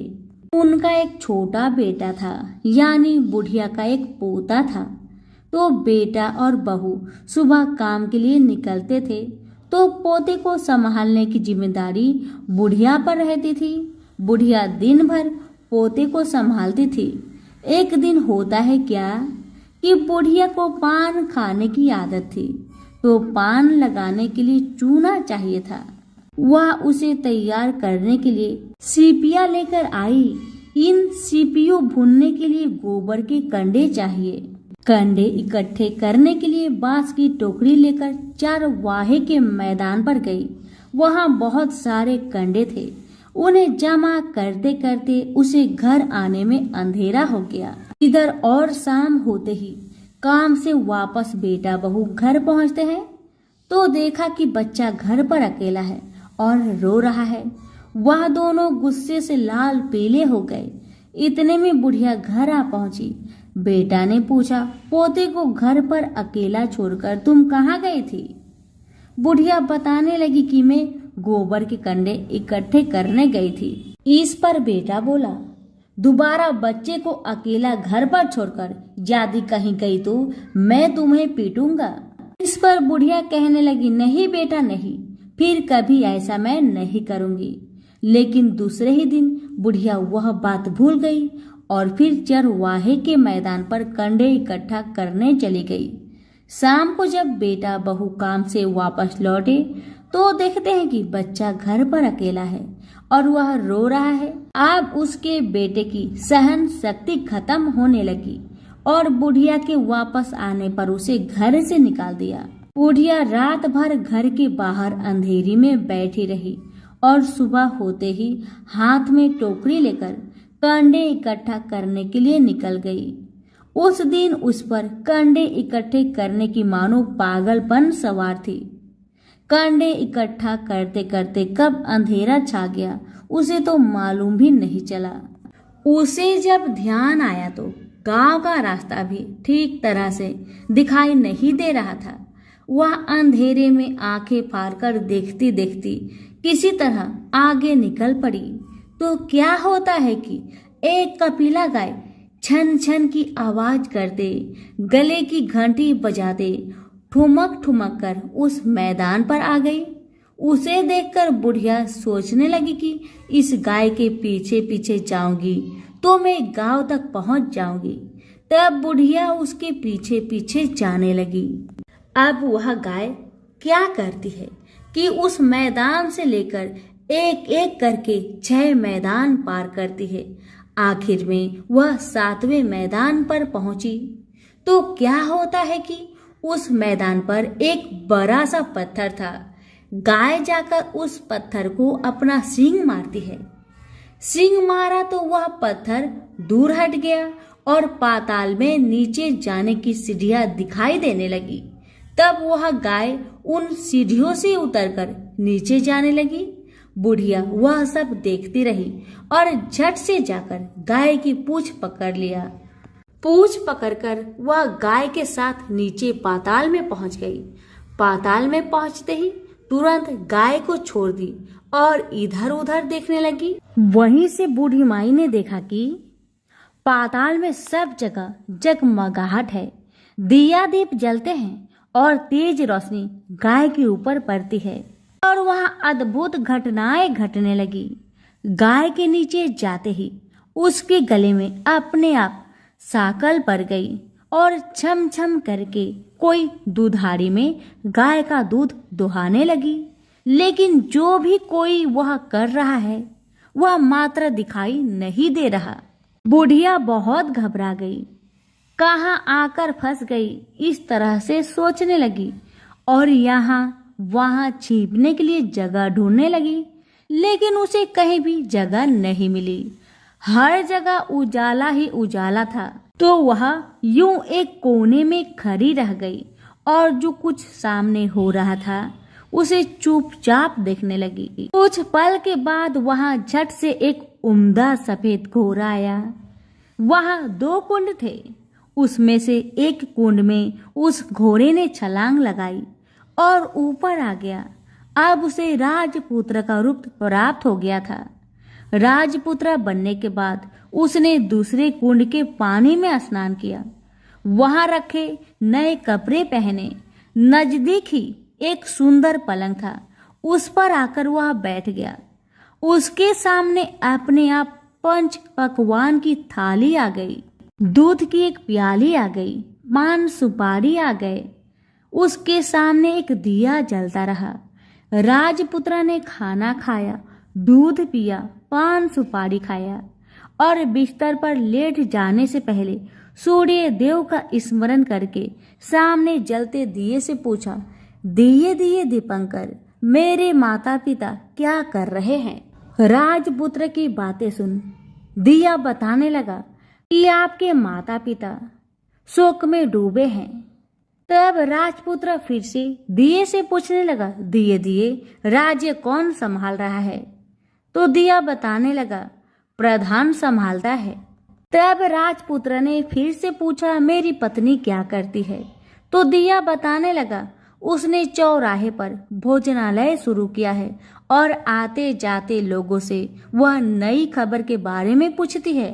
Speaker 1: उनका एक छोटा बेटा था, यानी बुढ़िया का एक पोता था। तो बेटा और बहू सुबह काम के लिए निकलते थे तो पोते को संभालने की जिम्मेदारी बुढ़िया पर रहती थी। बुढ़िया दिन भर पोते को संभालती थी। एक दिन होता है क्या कि बुढ़िया को पान खाने की आदत थी, तो पान लगाने के लिए चूना चाहिए था। वह उसे तैयार करने के लिए सीपियाँ लेकर आई। इन सीपियों भूनने के लिए गोबर के कंडे चाहिए। कंडे इकट्ठे करने के लिए बांस की टोकरी लेकर चरवाहे के मैदान पर गई। वहां बहुत सारे कंडे थे। उन्हें जमा करते करते उसे घर आने में अंधेरा हो गया। इधर और शाम होते ही काम से वापस बेटा बहू घर पहुंचते हैं तो देखा कि बच्चा घर पर अकेला है और रो रहा है। वह दोनों गुस्से से लाल पीले हो गए। इतने में बुढ़िया घर आ पहुंची। बेटा ने पूछा, पोते को घर पर अकेला छोड़कर तुम कहाँ गई थी? बुढ़िया बताने लगी कि मैं गोबर के कंडे इकट्ठे करने गई थी। इस पर बेटा बोला, दोबारा बच्चे को अकेला घर पर छोड़कर यदि कहीं गई तो मैं तुम्हें पीटूंगा। इस पर बुढ़िया कहने लगी, नहीं बेटा नहीं, फिर कभी ऐसा मैं नहीं करूंगी। लेकिन दूसरे ही दिन बुढ़िया वह बात भूल गई और फिर चरवाहे के मैदान पर कंडे इकट्ठा करने चली गई। शाम को जब बेटा बहू काम से वापस लौटे तो देखते हैं कि बच्चा घर पर अकेला है और वह रो रहा है। अब उसके बेटे की सहन शक्ति खत्म होने लगी और बुढ़िया के वापस आने पर उसे घर से निकाल दिया। बुढ़िया रात भर घर के बाहर अंधेरी में बैठी रही और सुबह होते ही हाथ में टोकरी लेकर कंडे इकट्ठा करने के लिए निकल गई। उस दिन उस पर कंडे इकट्ठे करने की मानो पागलपन सवार थी। कंडे इकट्ठा करते करते कब अंधेरा छा गया उसे तो मालूम भी नहीं चला। उसे जब ध्यान आया तो गांव का रास्ता भी ठीक तरह से दिखाई नहीं दे रहा था। वह अंधेरे में आंखें फाड़कर देखती देखती किसी तरह आगे निकल पड़ी तो क्या होता है कि एक कपिला गाय छन छन की आवाज करते, गले की घंटी बजाते ठुमक ठुमक कर उस मैदान पर आ गई। उसे देखकर बुढ़िया सोचने लगी कि इस गाय के पीछे पीछे जाऊंगी तो मैं गांव तक पहुंच जाऊंगी। तब बुढ़िया उसके पीछे पीछे जाने लगी। अब वह गाय क्या करती है कि उस मैदान से लेकर एक एक करके 6 मैदान पार करती है। आखिर में वह 7वें मैदान पर पहुंची तो क्या होता है कि उस मैदान पर एक बड़ा सा पत्थर था। गाय जाकर उस पत्थर को अपना सींग मारती है। सींग मारा तो वह पत्थर दूर हट गया और पाताल में नीचे जाने की सीढ़ियां दिखाई देने लगी। तब वह गाय उन सीढ़ियों से उतरकर नीचे जाने लगी। बुढ़िया वह सब देखती रही और झट से जाकर गाय की पूंछ पकड़ लिया। पूंछ पकड़कर वह गाय के साथ नीचे पाताल में पहुंच गई। पाताल में पहुंचते ही तुरंत गाय को छोड़ दी और इधर उधर देखने लगी। वहीं से बूढ़ी माई ने देखा कि पाताल में सब जगह जगमगाहट है, दिया दीप जलते हैं और तेज रोशनी गाय के ऊपर पड़ती है और वहां अद्भुत घटनाएं घटने लगी। गाय के नीचे जाते ही उसके गले में अपने आप साकल पड़ गई और छम छम करके कोई दुधारी में गाय का दूध दुहाने लगी। लेकिन जो भी कोई वह कर रहा है वह मात्र दिखाई नहीं दे रहा। बुढ़िया बहुत घबरा गई, कहाँ आकर फंस गई, इस तरह से सोचने लगी और यहाँ वहां छिपने के लिए जगह ढूंढने लगी। लेकिन उसे कहीं भी जगह नहीं मिली। हर जगह उजाला ही उजाला था। तो वह यूं एक कोने में खड़ी रह गई और जो कुछ सामने हो रहा था उसे चुपचाप देखने लगी। कुछ पल के बाद वहां झट से एक उम्दा सफेद घोड़ा आया। वहां 2 कुंड थे। उसमें से एक कुंड में उस घोड़े ने छलांग लगाई और ऊपर आ गया। अब उसे राजपुत्र का रूप प्राप्त हो गया था। राजपुत्र बनने के बाद उसने दूसरे कुंड के पानी में स्नान किया। वहां रखे नए कपड़े पहने। नजदीक ही एक सुंदर पलंग था, उस पर आकर वह बैठ गया। उसके सामने अपने आप 5 पकवान की थाली आ गई, दूध की एक प्याली आ गई, पान सुपारी आ गए। उसके सामने एक दिया जलता रहा। राजपुत्र ने खाना खाया, दूध पिया, पान सुपारी खाया और बिस्तर पर लेट जाने से पहले सूर्य देव का स्मरण करके सामने जलते दिए से पूछा, दिए दिए दीपंकर, मेरे माता पिता क्या कर रहे हैं? राजपुत्र की बातें सुन दिया बताने लगा कि आपके माता पिता शोक में डूबे हैं। तब राजपुत्र फिर से दिए से पूछने लगा, दिए दिए राज्य कौन संभाल रहा है? तो दिया बताने लगा, प्रधान संभालता है। तब राजपुत्र ने फिर से पूछा, मेरी पत्नी क्या करती है? तो दिया बताने लगा, उसने चौराहे पर भोजनालय शुरू किया है और आते जाते लोगों से वह नई खबर के बारे में पूछती है।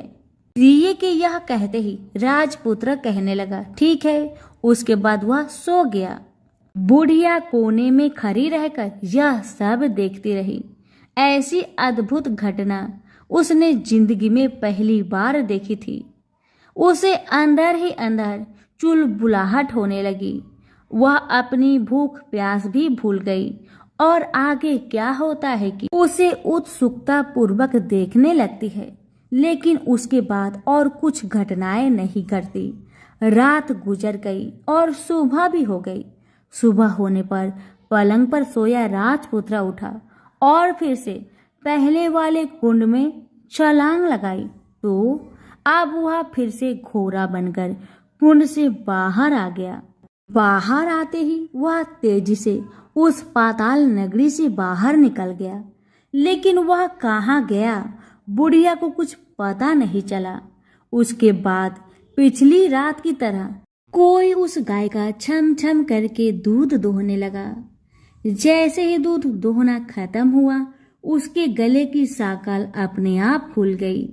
Speaker 1: दिए के यह कहते ही राजपुत्र कहने लगा, ठीक है। उसके बाद वह सो गया। बुढ़िया कोने में खड़ी रहकर यह सब देखती रही। ऐसी अद्भुत घटना उसने जिंदगी में पहली बार देखी थी। उसे अंदर ही अंदर चुलबुलाहट होने लगी। वह अपनी भूख प्यास भी भूल गई और आगे क्या होता है कि उसे उत्सुकता पूर्वक देखने लगती है, लेकिन उसके बाद और कुछ घटनाएं नहीं घटती। रात गुजर गई और सुबह भी हो गई। सुबह होने पर पलंग पर सोया राजपुत्र उठा और फिर से पहले वाले कुंड में छलांग लगाई तो अब वह फिर से घोड़ा बनकर कुंड से बाहर आ गया। बाहर आते ही वह तेजी से उस पाताल नगरी से बाहर निकल गया, लेकिन वह कहाँ गया बुढ़िया को कुछ पता नहीं चला। उसके बाद पिछली रात की तरह कोई उस गाय का छम छम करके दूध दोहने लगा। जैसे ही दूध दोहना खत्म हुआ, उसके गले की साकल अपने आप खुल गई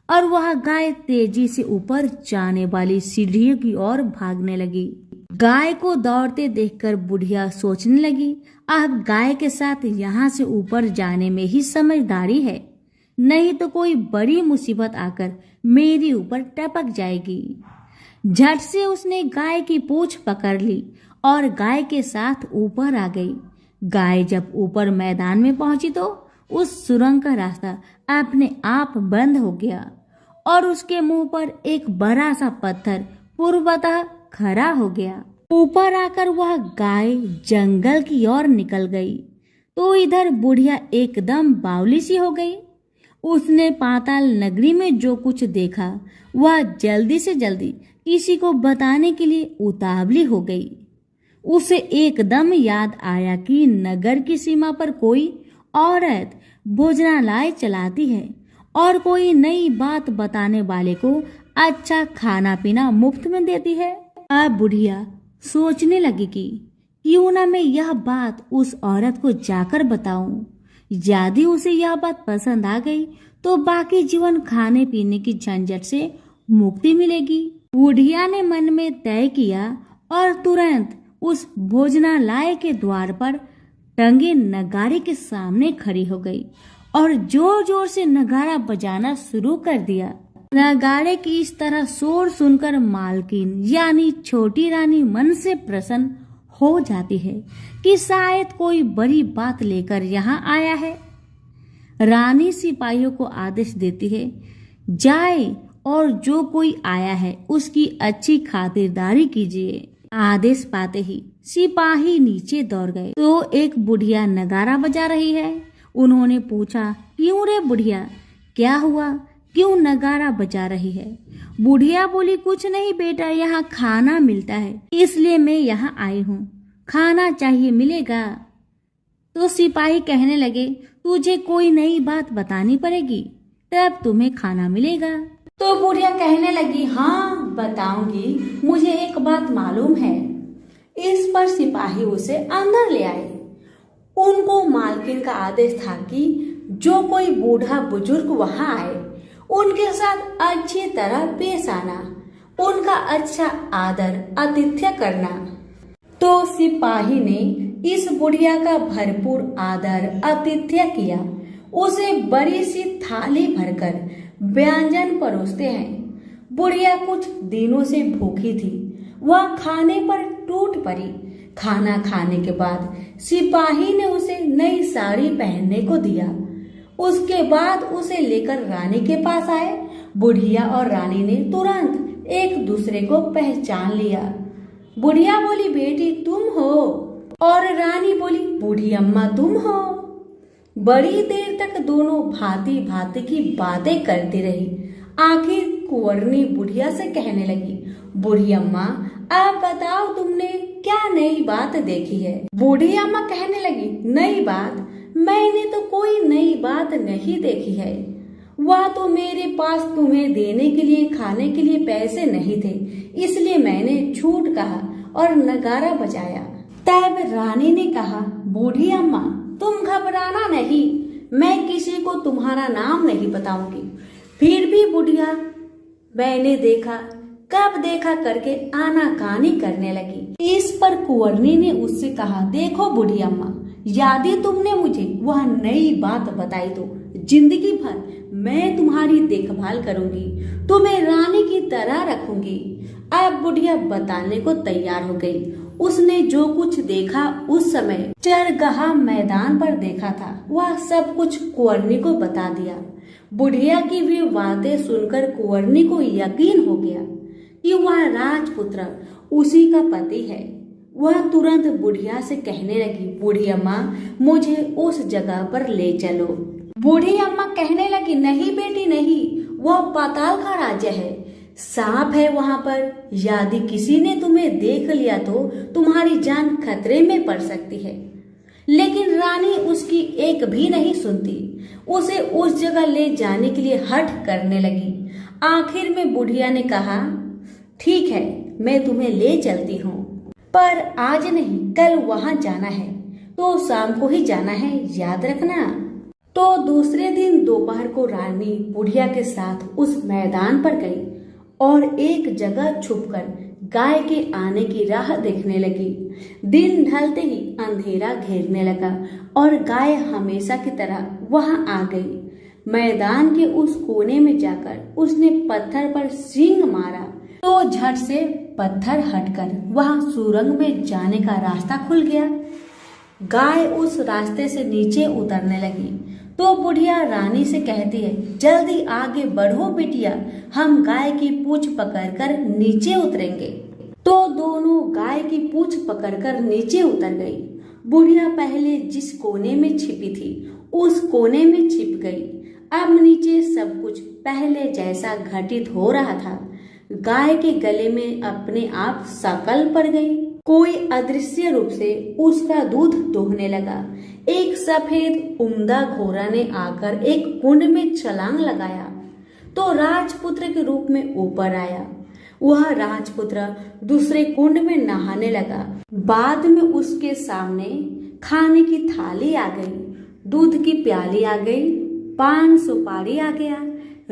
Speaker 1: और वह गाय तेजी से ऊपर जाने वाली सीढ़ियों की ओर भागने लगी। गाय को दौड़ते देखकर बुढ़िया सोचने लगी, अब गाय के साथ यहाँ से ऊपर जाने में ही समझदारी है, नहीं तो कोई बड़ी मुसीबत आकर मेरी ऊपर टपक जाएगी। झट से उसने गाय की पूंछ पकड़ ली और गाय के साथ ऊपर आ गई। गाय जब ऊपर मैदान में पहुंची तो उस सुरंग का रास्ता अपने आप बंद हो गया और उसके मुंह पर एक बड़ा सा पत्थर पूर्वतः खड़ा हो गया। ऊपर आकर वह गाय जंगल की ओर निकल गई तो इधर बुढ़िया एकदम बावली सी हो गई। उसने पाताल नगरी में जो कुछ देखा वह जल्दी से जल्दी किसी को बताने के लिए उतावली हो गई। उसे एकदम याद आया कि नगर की सीमा पर कोई औरत भोजनालय चलाती है और कोई नई बात बताने वाले को अच्छा खाना पीना मुफ्त में देती है। अब बुढ़िया सोचने लगी कि क्यों ना मैं यह बात उस औरत को जाकर बताऊं। यदि उसे यह बात पसंद आ गई तो बाकी जीवन खाने पीने की झंझट से मुक्ति मिलेगी। बुढ़िया ने मन में तय किया और तुरंत उस भोजनालय के द्वार पर टंगे नगारे के सामने खड़ी हो गई और जोर जोर से नगारा बजाना शुरू कर दिया। नगाड़े की इस तरह शोर सुनकर मालकिन यानी छोटी रानी मन से प्रसन्न हो जाती है कि शायद कोई बड़ी बात लेकर यहाँ आया है। रानी सिपाहियों को आदेश देती है, जाए और जो कोई आया है उसकी अच्छी खातिरदारी कीजिए। आदेश पाते ही सिपाही नीचे दौड़ गए तो एक बुढ़िया नगारा बजा रही है। उन्होंने पूछा, क्यों रे बुढ़िया, क्या हुआ, क्यों नगारा बजा रही है? बुढ़िया बोली, कुछ नहीं बेटा, यहाँ खाना मिलता है इसलिए मैं यहाँ आई हूँ। खाना चाहिए, मिलेगा? तो सिपाही कहने लगे, तुझे कोई नई बात बतानी पड़ेगी तब तुम्हें खाना मिलेगा। तो बुढ़िया कहने लगी, हाँ बताऊंगी, मुझे एक बात मालूम है। इस पर सिपाही उसे अंदर ले आए। उनको मालकिन का आदेश था कि जो कोई बूढ़ा बुजुर्ग वहां आए उनके साथ अच्छी तरह पेश आना, उनका अच्छा आदर आतिथ्य करना। तो सिपाही ने इस बुढ़िया का भरपूर आदर आतिथ्य किया। उसे बड़ी सी थाली भरकर व्यंजन परोसते हैं। बुढ़िया कुछ दिनों से भूखी थी, वह खाने पर टूट पड़ी। खाना खाने के बाद सिपाही ने उसे नई साड़ी पहनने को दिया। उसके बाद उसे लेकर रानी के पास आए। बुढ़िया और रानी ने तुरंत एक दूसरे को पहचान लिया। बुढ़िया बोली, बेटी तुम हो? और रानी बोली, बूढ़ी अम्मा तुम हो? बड़ी देर तक दोनों भांति भांति की बातें करती रही। आखिर कुंवरनी बुढ़िया से कहने लगी, बूढ़ी अम्मा आप बताओ तुमने क्या नई बात देखी है? बूढ़ी अम्मा कहने लगी, नई बात? मैंने तो कोई नई बात नहीं देखी है। वह तो मेरे पास तुम्हें देने के लिए खाने के लिए पैसे नहीं थे, इसलिए मैंने झूठ कहा और नगारा बजाया। तब रानी ने कहा, बूढ़ी अम्मा तुम घबराना नहीं, मैं किसी को तुम्हारा नाम नहीं बताऊंगी। फिर भी बुढ़िया मैंने देखा, कब देखा करके आनाकानी करने लगी। इस पर कुंवरनी ने उससे कहा, देखो बूढ़ी अम्मा, यदि तुमने मुझे वह नई बात बताई तो
Speaker 3: जिंदगी भर मैं तुम्हारी देखभाल करूंगी, तुम्हें रानी की तरह रखूंगी। अब बुढ़िया बताने को तैयार हो गई। उसने जो कुछ देखा उस समय चरगाह मैदान पर देखा था, वह सब कुछ कुंवरनी को बता दिया। बुढ़िया की वे बातें सुनकर कुंवरनी को यकीन हो गया कि वह राजपुत्र उसी का पति है। वह तुरंत बुढ़िया से कहने लगी, बूढ़ी अम्मा मुझे उस जगह पर ले चलो। बूढ़ी अम्मा कहने लगी, नहीं बेटी नहीं, वह पाताल का राज्य है, सांप है वहां पर। यदि किसी ने तुम्हें देख लिया तो तुम्हारी जान खतरे में पड़ सकती है। लेकिन रानी उसकी एक भी नहीं सुनती, उसे उस जगह ले जाने के लिए हठ करने लगी। आखिर में बुढ़िया ने कहा, ठीक है मैं तुम्हें ले चलती हूँ, पर आज नहीं कल वहां जाना है, तो शाम को ही जाना है, याद रखना। तो दूसरे दिन दोपहर को रानी बुढ़िया के साथ उस मैदान पर गई और एक जगह छुपकर गाय के आने की राह देखने लगी। दिन ढलते ही अंधेरा घेरने लगा और गाय हमेशा की तरह वहां आ गई। मैदान के उस कोने में जाकर उसने पत्थर पर सींग मारा तो झट से पत्थर हटकर वहां सुरंग में जाने का रास्ता खुल गया। गाय उस रास्ते से नीचे उतरने लगी तो बुढ़िया रानी से कहती है, जल्दी आगे बढ़ो बिटिया, हम गाय की पूंछ पकड़कर नीचे उतरेंगे। तो दोनों गाय की पूंछ पकड़कर नीचे उतर गई। बुढ़िया पहले जिस कोने में छिपी थी उस कोने में छिप गई। अब नीचे सब कुछ पहले जैसा घटित हो रहा था। गाय के गले में अपने आप शकल पड़ गई। कोई अदृश्य रूप से उसका दूध दोहने लगा। एक सफेद उम्दा घोड़ा ने आकर एक कुंड में छलांग लगाया तो राजपुत्र के रूप में ऊपर आया। वह राजपुत्र दूसरे कुंड में नहाने लगा। बाद में उसके सामने खाने की थाली आ गई, दूध की प्याली आ गई, पान सुपारी आ गया।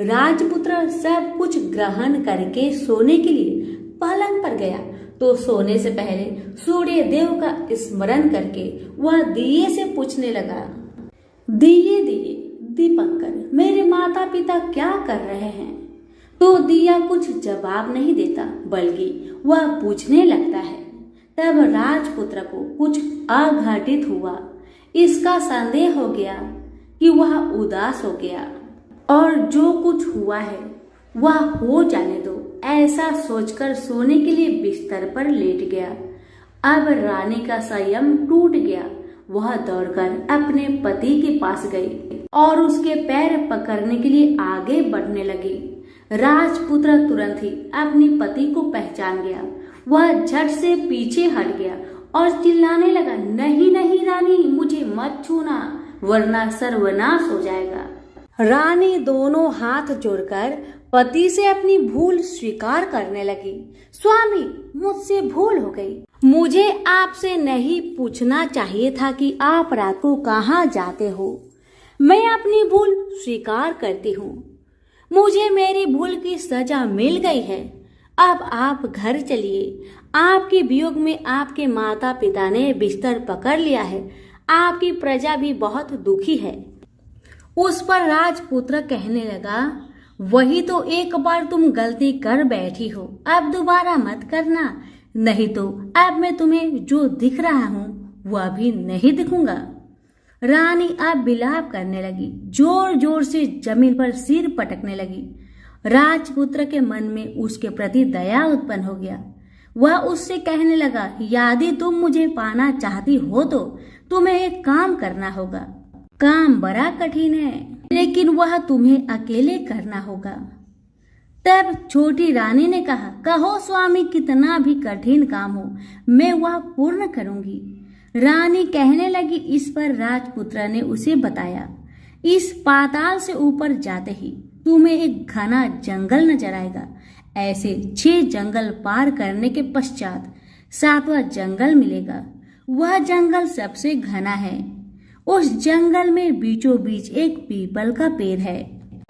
Speaker 3: राजपुत्र सब कुछ ग्रहण करके सोने के लिए पलंग पर गया तो सोने से पहले सूर्य देव का स्मरण करके वह दिए से पूछने लगा, दिए दिए दीपंकर, मेरे माता पिता क्या कर रहे हैं? तो दिया कुछ जवाब नहीं देता बल्कि वह पूछने लगता है। तब राजपुत्र को कुछ अघटित हुआ। इसका संदेह हो गया कि वह उदास हो गया और जो कुछ हुआ है वह हो जाने दो, ऐसा सोचकर सोने के लिए बिस्तर पर लेट गया। अब रानी का संयम टूट गया। वह दौड़कर अपने पति के पास गई और उसके पैर पकड़ने के लिए आगे बढ़ने लगी। राजपुत्र तुरंत ही अपने पति को पहचान गया। वह झट से पीछे हट गया और चिल्लाने लगा, नहीं नहीं रानी, मुझे मत छूना वरना सर्वनाश हो जाएगा। रानी दोनों हाथ जोड़कर पति से अपनी भूल स्वीकार करने लगी। स्वामी, मुझसे भूल हो गई। मुझे आपसे नहीं पूछना चाहिए था कि आप रात को कहाँ जाते हो। मैं अपनी भूल स्वीकार करती हूँ। मुझे मेरी भूल की सजा मिल गई है। अब आप घर चलिए। आपके वियोग में आपके माता पिता ने बिस्तर पकड़ लिया है। आपकी प्रजा भी बहुत दुखी है। उस पर राजपुत्र कहने लगा, वही तो एक बार तुम गलती कर बैठी हो, अब दोबारा मत करना, नहीं तो अब मैं तुम्हें जो दिख रहा हूँ वह भी नहीं दिखूंगा। रानी अब विलाप करने लगी, जोर जोर से जमीन पर सिर पटकने लगी। राजपुत्र के मन में उसके प्रति दया उत्पन्न हो गया। वह उससे कहने लगा, यदि तुम मुझे पाना चाहती हो तो तुम्हें एक काम करना होगा। काम बड़ा कठिन है, लेकिन वह तुम्हें अकेले करना होगा। तब छोटी रानी ने कहा, कहो स्वामी, कितना भी कठिन काम हो मैं वह पूर्ण करूंगी। रानी कहने लगी। इस पर राजपुत्र ने उसे बताया, इस पाताल से ऊपर जाते ही तुम्हें एक घना जंगल नजर आएगा। ऐसे 6 जंगल पार करने के पश्चात 7वां जंगल मिलेगा। वह जंगल सबसे घना है। उस जंगल में बीचों बीच एक पीपल का पेड़ है।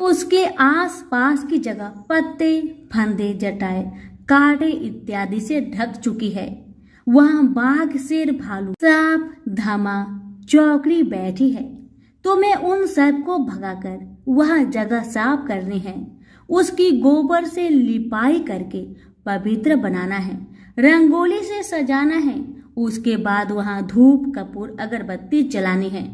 Speaker 3: उसके आस पास की जगह पत्ते, फंदे, जटाएं, कांटे इत्यादि से ढक चुकी है। वहाँ बाघ, शेर, भालू, सांप, धामा, चौकड़ी बैठी है।
Speaker 1: तुम्हें उन सब को भगाकर वह जगह साफ करनी है, उसकी गोबर से लिपाई करके पवित्र बनाना है, रंगोली से सजाना है, उसके बाद वहां धूप कपूर अगरबत्ती जलानी है,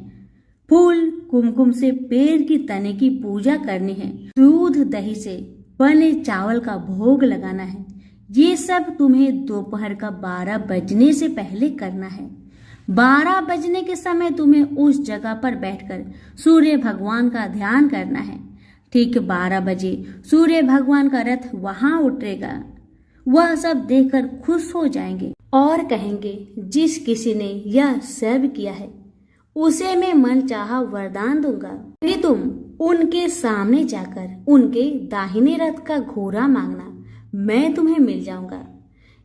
Speaker 1: फूल कुमकुम से पेड़ की तने की पूजा करनी है, दूध दही से बने चावल का भोग लगाना है। ये सब तुम्हें दोपहर का 12 बजने से पहले करना है। 12 बजने के समय तुम्हें उस जगह पर बैठकर सूर्य भगवान का ध्यान करना है। ठीक 12 बजे सूर्य भगवान का रथ वहां उतरेगा। वह सब देखकर खुश हो जाएंगे और कहेंगे, जिस किसी ने यह सब किया है उसे मैं मनचाहा वरदान दूंगा। यदि तुम उनके सामने जाकर उनके दाहिने रथ का घोड़ा मांगना, मैं तुम्हें मिल जाऊंगा।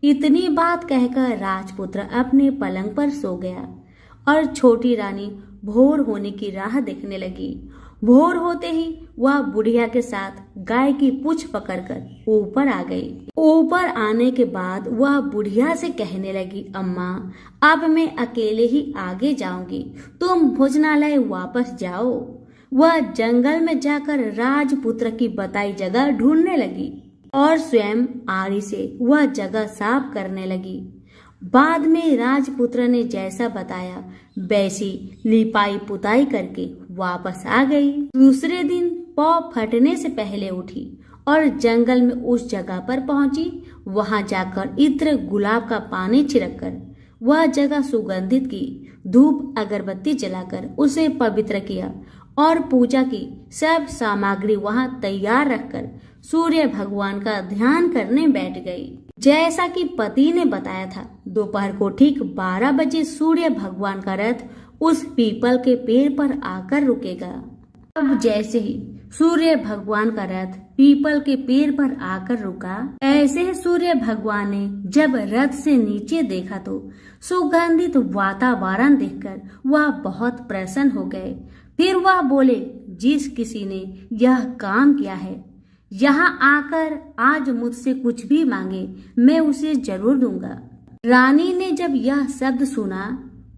Speaker 1: इतनी बात कहकर राजपुत्र अपने पलंग पर सो गया और छोटी रानी भोर होने की राह देखने लगी। भोर होते ही वह बुढ़िया के साथ गाय की पूंछ पकड़कर ऊपर आ गई। ऊपर आने के बाद वह बुढ़िया से कहने लगी, अम्मा, अब मैं अकेले ही आगे जाऊंगी, तुम भोजनालय वापस जाओ। वह जंगल में जाकर राजपुत्र की बताई जगह ढूंढने लगी और स्वयं आरी से वह जगह साफ करने लगी। बाद में राजपुत्र ने जैसा बताया वैसी लिपाई पुताई करके वापस आ गई। दूसरे दिन पौ फटने से पहले उठी और जंगल में उस जगह पर पहुंची। वहां जाकर इत्र गुलाब का पानी छिड़ककर वह जगह सुगंधित की, धूप अगरबत्ती जलाकर उसे पवित्र किया और पूजा की सब सामग्री वहां तैयार रखकर सूर्य भगवान का ध्यान करने बैठ गई। जैसा कि पति ने बताया था, दोपहर को ठीक 12 बजे सूर्य भगवान का रथ उस पीपल के पेड़ पर आकर रुकेगा। अब जैसे ही सूर्य भगवान का रथ पीपल के पेड़ पर आकर रुका, ऐसे ही सूर्य भगवान ने जब रथ से नीचे देखा तो सुगंधित वातावरण देखकर वह बहुत प्रसन्न हो गए। फिर वह बोले, जिस किसी ने यह काम किया है, यहाँ आकर आज मुझसे कुछ भी मांगे, मैं उसे जरूर दूंगा। रानी ने जब यह शब्द सुना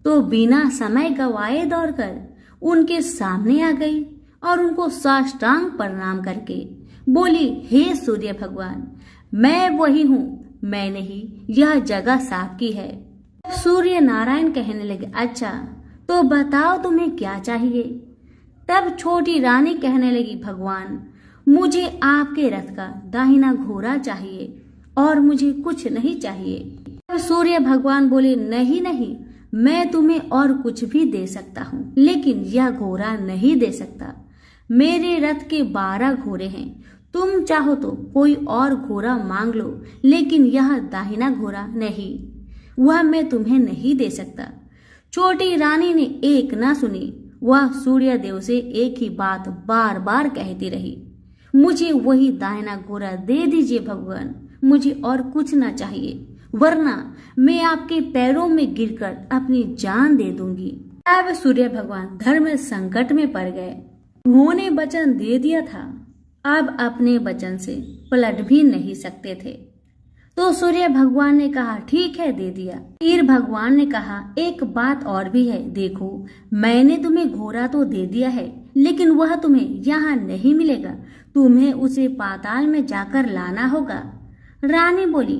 Speaker 1: तो बिना समय गवाए दौड़कर उनके सामने आ गई और उनको साष्टांग प्रणाम करके बोली, हे सूर्य भगवान, मैं वही हूँ, मैंने ही यह जगह साफ की है। सूर्य नारायण कहने लगे, अच्छा तो बताओ तुम्हें क्या चाहिए। तब छोटी रानी कहने लगी, भगवान, मुझे आपके रथ का दाहिना घोड़ा चाहिए और मुझे कुछ नहीं चाहिए। तब सूर्य भगवान बोले, नहीं नहीं, मैं तुम्हें और कुछ भी दे सकता हूँ, लेकिन यह घोड़ा नहीं दे सकता। मेरे रथ के 12 घोड़े हैं, तुम चाहो तो कोई और घोड़ा मांग लो, लेकिन यह दाहिना घोड़ा नहीं, वह मैं तुम्हें नहीं दे सकता। छोटी रानी ने एक ना सुनी, वह सूर्य देव से एक ही बात बार बार कहती रही, मुझे वही दाहिना घोड़ा दे दीजिए भगवान, मुझे और कुछ ना चाहिए, वरना मैं आपके पैरों में गिरकर अपनी जान दे दूंगी। अब सूर्य भगवान धर्म संकट में पड़ गए। उन्होंने वचन दे दिया था, अब अपने वचन से पलट भी नहीं सकते थे। तो सूर्य भगवान ने कहा, ठीक है, दे दिया। फिर भगवान ने कहा, एक बात और भी है, देखो मैंने तुम्हें घोड़ा तो दे दिया है, लेकिन वह तुम्हें यहाँ नहीं मिलेगा, तुम्हें उसे पाताल में जाकर लाना होगा। रानी बोली,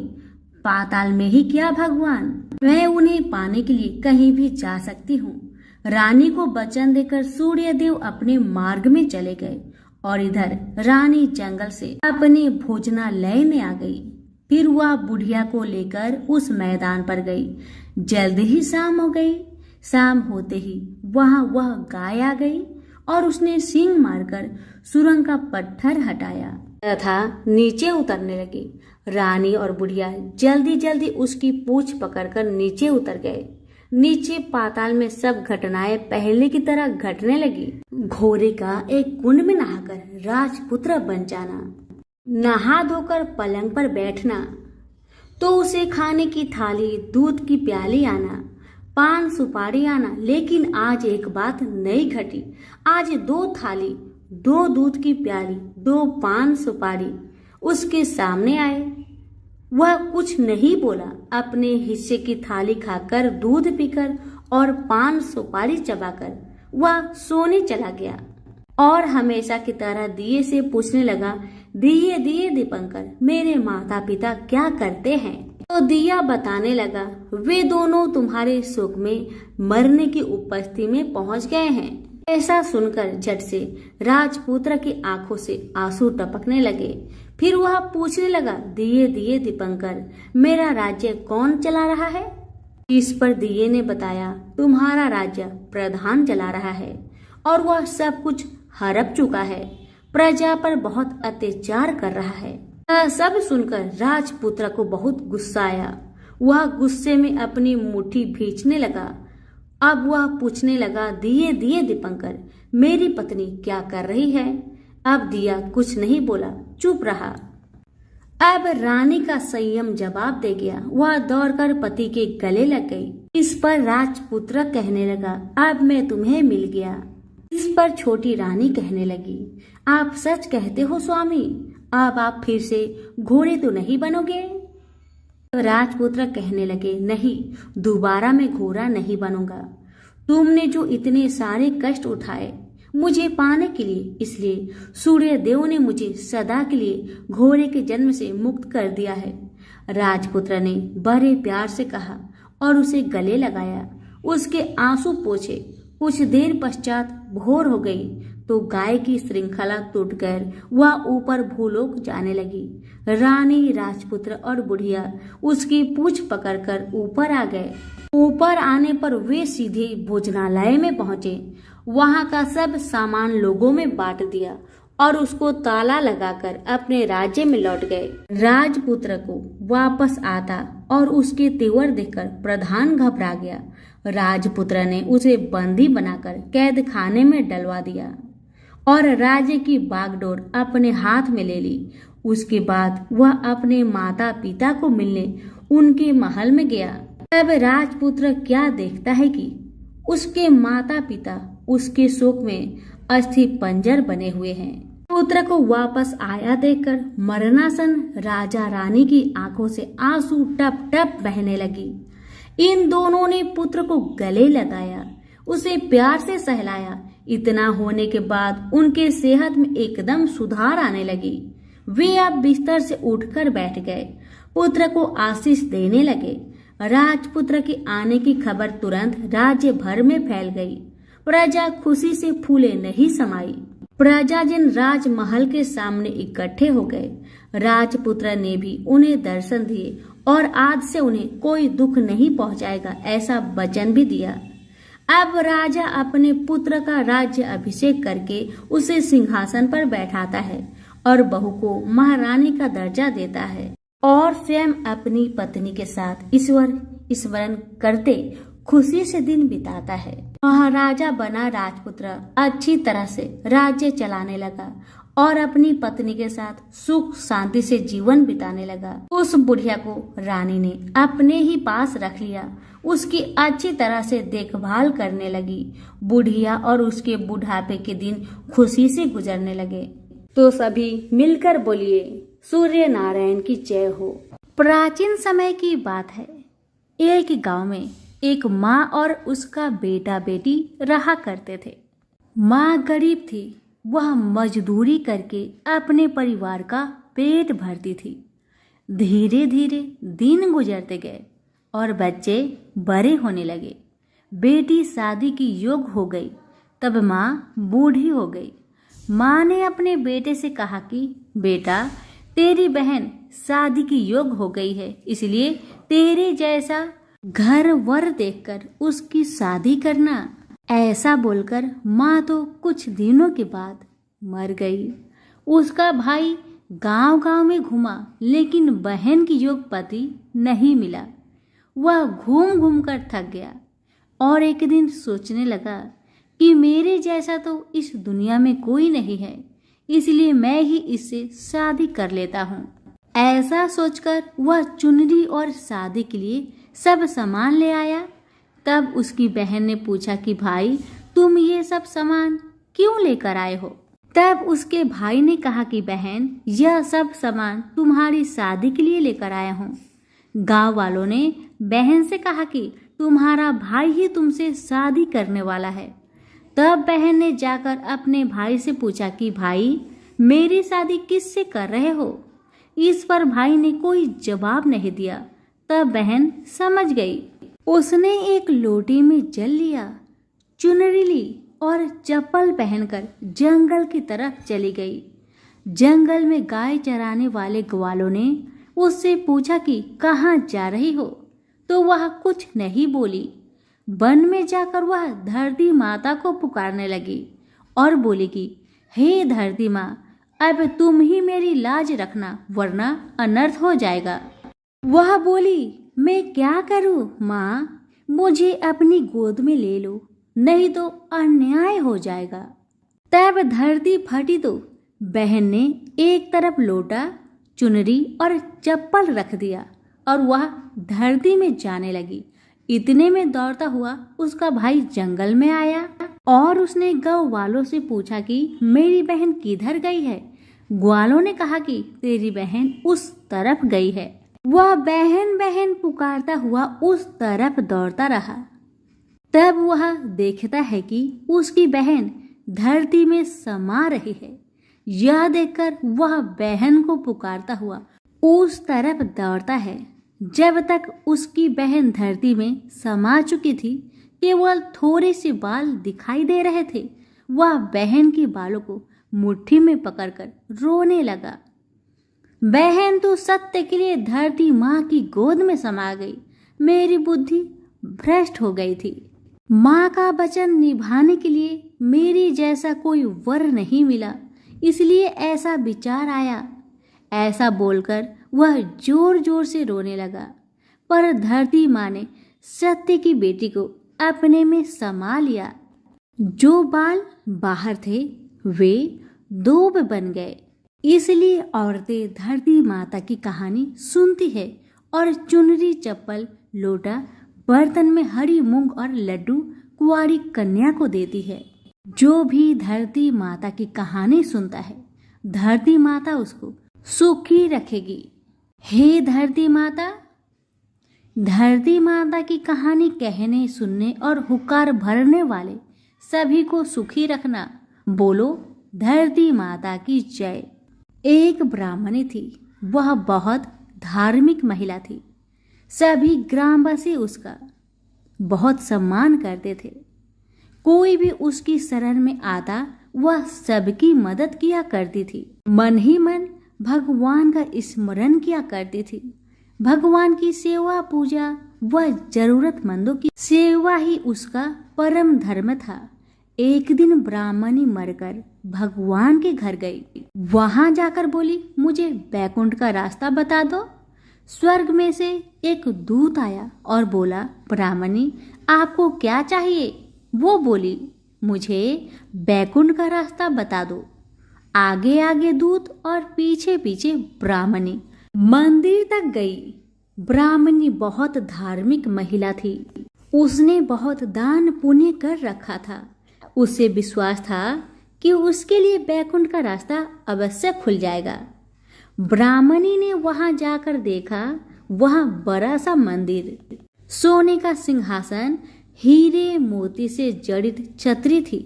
Speaker 1: पाताल में ही क्या भगवान, मैं उन्हें पाने के लिए कहीं भी जा सकती हूँ। रानी को वचन देकर सूर्य देव अपने मार्ग में चले गए और इधर रानी जंगल से अपने भोजनालय में आ गई। फिर वह बुढ़िया को लेकर उस मैदान पर गई। जल्द ही शाम हो गई। शाम होते ही वहां वह गाय आ गई और उसने सींग मारकर सुरंग का पत्थर हटाया तथा नीचे उतरने लगी। रानी और बुढ़िया जल्दी जल्दी उसकी पूंछ पकड़कर नीचे उतर गए। नीचे पाताल में सब घटनाएं पहले की तरह घटने लगी। घोड़े का एक कुंड में नहाकर राजपुत्र बन जाना, नहा धोकर पलंग पर बैठना, तो उसे खाने की थाली, दूध की प्याली आना, पान सुपारी आना। लेकिन आज एक बात नई घटी। आज 2 थाली, 2 दूध की प्याली, 2 पान सुपारी उसके सामने आए। वह कुछ नहीं बोला, अपने हिस्से की थाली खाकर, दूध पीकर और पान सुपारी चबाकर वह सोने चला गया और हमेशा की तरह दिए से पूछने लगा, दिए दिए दीपंकर, मेरे माता पिता क्या करते हैं? तो दिया बताने लगा, वे दोनों तुम्हारे शोक में मरने की उपस्थिति में पहुंच गए हैं। ऐसा सुनकर झट से राजपुत्र की आंखों से आंसू टपकने लगे। फिर वह पूछने लगा, दिए दिए दीपंकर, मेरा राज्य कौन चला रहा है? इस पर दिए ने बताया, तुम्हारा राज्य प्रधान चला रहा है और वह सब कुछ हड़प चुका है, प्रजा पर बहुत अत्याचार कर रहा है। यह सब सुनकर राजपुत्र को बहुत गुस्सा आया। वह गुस्से में अपनी मुट्ठी भींचने लगा। अब वह पूछने लगा, दिए दिए दीपंकर, मेरी पत्नी क्या कर रही है? अब दिया कुछ नहीं बोला, चुप रहा। अब रानी का संयम जवाब दे गया। वह दौड़कर पति के गले लग गई। इस पर राजपुत्र कहने लगा, अब मैं तुम्हें मिल गया। इस पर छोटी रानी कहने लगी, आप सच कहते हो स्वामी, अब आप फिर से घोड़े तो नहीं बनोगे? राजपुत्र कहने लगे, नहीं, दोबारा मैं घोड़ा नहीं बनूंगा। तुमने जो इतने सारे कष्ट उठाए मुझे पाने के लिए, इसलिए सूर्य देव ने मुझे सदा के लिए घोड़े के जन्म से मुक्त कर दिया है। राजपुत्र ने बड़े प्यार से कहा और उसे गले लगाया, उसके आंसू पोंछे। कुछ देर पश्चात भोर हो गई तो गाय की श्रृंखला टूटकर वह ऊपर भूलोक जाने लगी। रानी, राजपुत्र और बुढ़िया उसकी पूंछ पकड़कर ऊपर आ गए। ऊपर आने पर वे सीधे भोजनालय में पहुंचे। वहां का सब सामान लोगों में बांट दिया और उसको ताला लगाकर अपने राज्य में लौट गए। राजपुत्र को वापस आता और उसके तेवर देखकर प्रधान घबरा गया। राजपुत्र ने उसे बंदी बनाकर कैद खाने में डलवा दिया और राज्य की बागडोर अपने हाथ में ले ली। उसके बाद वह अपने माता पिता को मिलने उनके महल में गया। तब राजपुत्र क्या देखता है कि उसके माता पिता उसके शोक में अस्थि पंजर बने हुए हैं। पुत्र को वापस आया देखकर मरणासन राजा रानी की आंखों से आंसू टप टप बहने लगी। इन दोनों ने पुत्र को गले लगाया, उसे प्यार से सहलाया। इतना होने के बाद उनके सेहत में एकदम सुधार आने लगी। वे अब बिस्तर से उठकर बैठ गए, पुत्र को आशीष देने लगे। राजपुत्र के आने की खबर तुरंत राज्य भर में फैल गई। प्रजा खुशी से फूले नहीं समाई। प्रजाजन राजमहल के सामने इकट्ठे हो गए। राजपुत्र ने भी उन्हें दर्शन दिए और आज से उन्हें कोई दुख नहीं पहुंचाएगा, ऐसा वचन भी दिया। अब राजा अपने पुत्र का राज्य अभिषेक करके उसे सिंहासन पर बैठाता है और बहू को महारानी का दर्जा देता है और स्वयं अपनी पत्नी के साथ ईश्वर स्मरण करते खुशी से दिन बिताता है। महाराजा बना राजपुत्र अच्छी तरह से राज्य चलाने लगा और अपनी पत्नी के साथ सुख शांति से जीवन बिताने लगा। उस बुढ़िया को रानी ने अपने ही पास रख लिया, उसकी अच्छी तरह से देखभाल करने लगी। बुढ़िया और उसके बुढ़ापे के दिन खुशी से गुजरने लगे। तो सभी मिलकर बोलिए, सूर्य नारायण की जय हो। प्राचीन समय की बात है, एक गांव में एक माँ और उसका बेटा बेटी रहा करते थे। माँ गरीब थी, वह मजदूरी करके अपने परिवार का पेट भरती थी। धीरे धीरे दिन गुजरते गए और बच्चे बड़े होने लगे। बेटी शादी की योग हो गई, तब माँ बूढ़ी हो गई। माँ ने अपने बेटे से कहा कि बेटा, तेरी बहन शादी की योग हो गई है, इसलिए तेरे जैसा घर वर देखकर उसकी शादी करना। ऐसा बोलकर माँ तो कुछ दिनों के बाद मर गई। उसका भाई गांव-गांव में घूमा, लेकिन बहन की योग पति नहीं मिला। वह घूम घूम कर थक गया और एक दिन सोचने लगा कि मेरे जैसा तो इस दुनिया में कोई नहीं है, इसलिए मैं ही इससे शादी कर लेता हूँ। ऐसा सोचकर वह चुनरी और शादी के लिए सब सामान ले आया। तब उसकी बहन ने पूछा कि भाई, तुम ये सब सामान क्यों लेकर आए हो? तब उसके भाई ने कहा कि बहन, यह सब सामान तुम्हारी शादी के लिए लेकर आया हूँ। गांव वालों ने बहन से कहा कि तुम्हारा भाई ही तुमसे शादी करने वाला है। तब बहन ने जाकर अपने भाई से पूछा कि भाई, मेरी शादी किससे कर रहे हो? इस पर भाई ने कोई जवाब नहीं दिया। तब बहन समझ गई। उसने एक लोटे में जल लिया, चुनरी ली और चप्पल पहनकर जंगल की तरफ चली गई। जंगल में गाय चराने वाले ग्वालों ने उससे पूछा कि कहाँ जा रही हो, तो वह कुछ नहीं बोली। वन में जाकर वह धरती माता को पुकारने लगी और बोली कि हे धरती माँ, अब तुम ही मेरी लाज रखना, वरना अनर्थ हो जाएगा। वह बोली, मैं क्या करूँ माँ, मुझे अपनी गोद में ले लो, नहीं तो अन्याय हो जाएगा। तब धरती फटी तो बहन ने एक तरफ लोटा, चुनरी और चप्पल रख दिया और वह धरती में जाने लगी। इतने में दौड़ता हुआ उसका भाई जंगल में आया और उसने गौ वालों से पूछा कि मेरी बहन किधर गई है। ग्वालों ने कहा कि तेरी बहन उस तरफ गई है। वह बहन बहन पुकारता हुआ उस तरफ दौड़ता रहा। तब वह देखता है कि उसकी बहन धरती में समा रही है। यह देखकर वह बहन को पुकारता हुआ उस तरफ दौड़ता है। जब तक उसकी बहन धरती में समा चुकी थी, केवल थोड़े से बाल दिखाई दे रहे थे। वह बहन के बालों को मुट्ठी में पकड़कर रोने लगा। बहन तो सत्य के लिए धरती माँ की गोद में समा गई। मेरी बुद्धि भ्रष्ट हो गई थी। माँ का वचन निभाने के लिए मेरी जैसा कोई वर नहीं मिला, इसलिए ऐसा विचार आया। ऐसा बोलकर वह जोर जोर से रोने लगा। पर धरती माँ ने सत्य की बेटी को अपने में समा लिया। जो बाल बाहर थे वे दूब बन गए। इसलिए औरतें धरती माता की कहानी सुनती है और चुनरी, चप्पल, लोटा, बर्तन में हरी मूंग और लड्डू कुंवारी कन्या को देती है। जो भी धरती माता की कहानी सुनता है, धरती माता उसको सुखी रखेगी। हे धरती माता, धरती माता की कहानी कहने, सुनने और हुक्कार भरने वाले सभी को सुखी रखना। बोलो धरती माता की जय। एक ब्राह्मणी थी। वह बहुत धार्मिक महिला थी। सभी ग्रामवासी उसका बहुत सम्मान करते थे। कोई भी उसकी शरण में आता वह सबकी मदद किया करती थी। मन ही मन भगवान का स्मरण किया करती थी। भगवान की सेवा पूजा व जरूरतमंदों की सेवा ही उसका परम धर्म था। एक दिन ब्राह्मणी मरकर भगवान के घर गई। वहां जाकर बोली, मुझे बैकुंठ का रास्ता बता दो। स्वर्ग में से एक दूत आया और बोला, ब्राह्मणी आपको क्या चाहिए? वो बोली, मुझे बैकुंठ का रास्ता बता दो। आगे आगे दूत और पीछे पीछे ब्राह्मणी मंदिर तक गई। ब्राह्मणी बहुत धार्मिक महिला थी। उसने बहुत दान पुण्य कर रखा था। उसे विश्वास था कि उसके लिए बैकुंठ का रास्ता अवश्य खुल जाएगा। ब्राह्मणी ने वहां जाकर देखा, वहां बड़ा सा मंदिर, सोने का सिंहासन, हीरे मोती से जड़ित छतरी थी।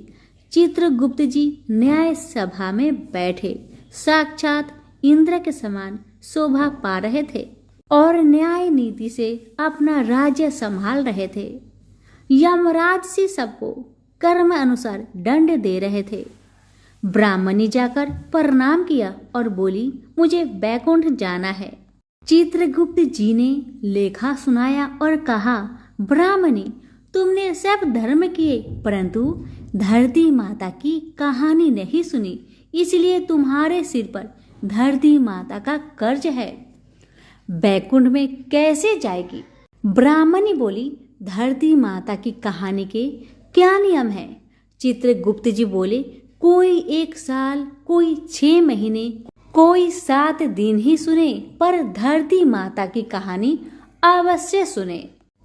Speaker 1: चित्रगुप्त जी न्याय सभा में बैठे साक्षात इंद्र के समान शोभा पा रहे थे और न्याय नीति से अपना राज्य संभाल रहे थे। यमराज से सबको कर्म अनुसार दंड दे रहे थे। ब्राह्मणी जाकर प्रणाम किया और बोली, मुझे बैकुंठ जाना है। चित्रगुप्त जी ने लेखा सुनाया और कहा, ब्राह्मणी तुमने सब धर्म किए परंतु धरती माता की कहानी नहीं सुनी, इसलिए तुम्हारे सिर पर धरती माता का कर्ज है। बैकुंठ में कैसे जाएगी? ब्राह्मणी बोली, धरती माता की कहानी के क्या नियम है? चित्रगुप्त जी बोले, कोई 1 साल, कोई 6 महीने, कोई 7 दिन ही सुने, पर धरती माता की कहानी अवश्य सुने,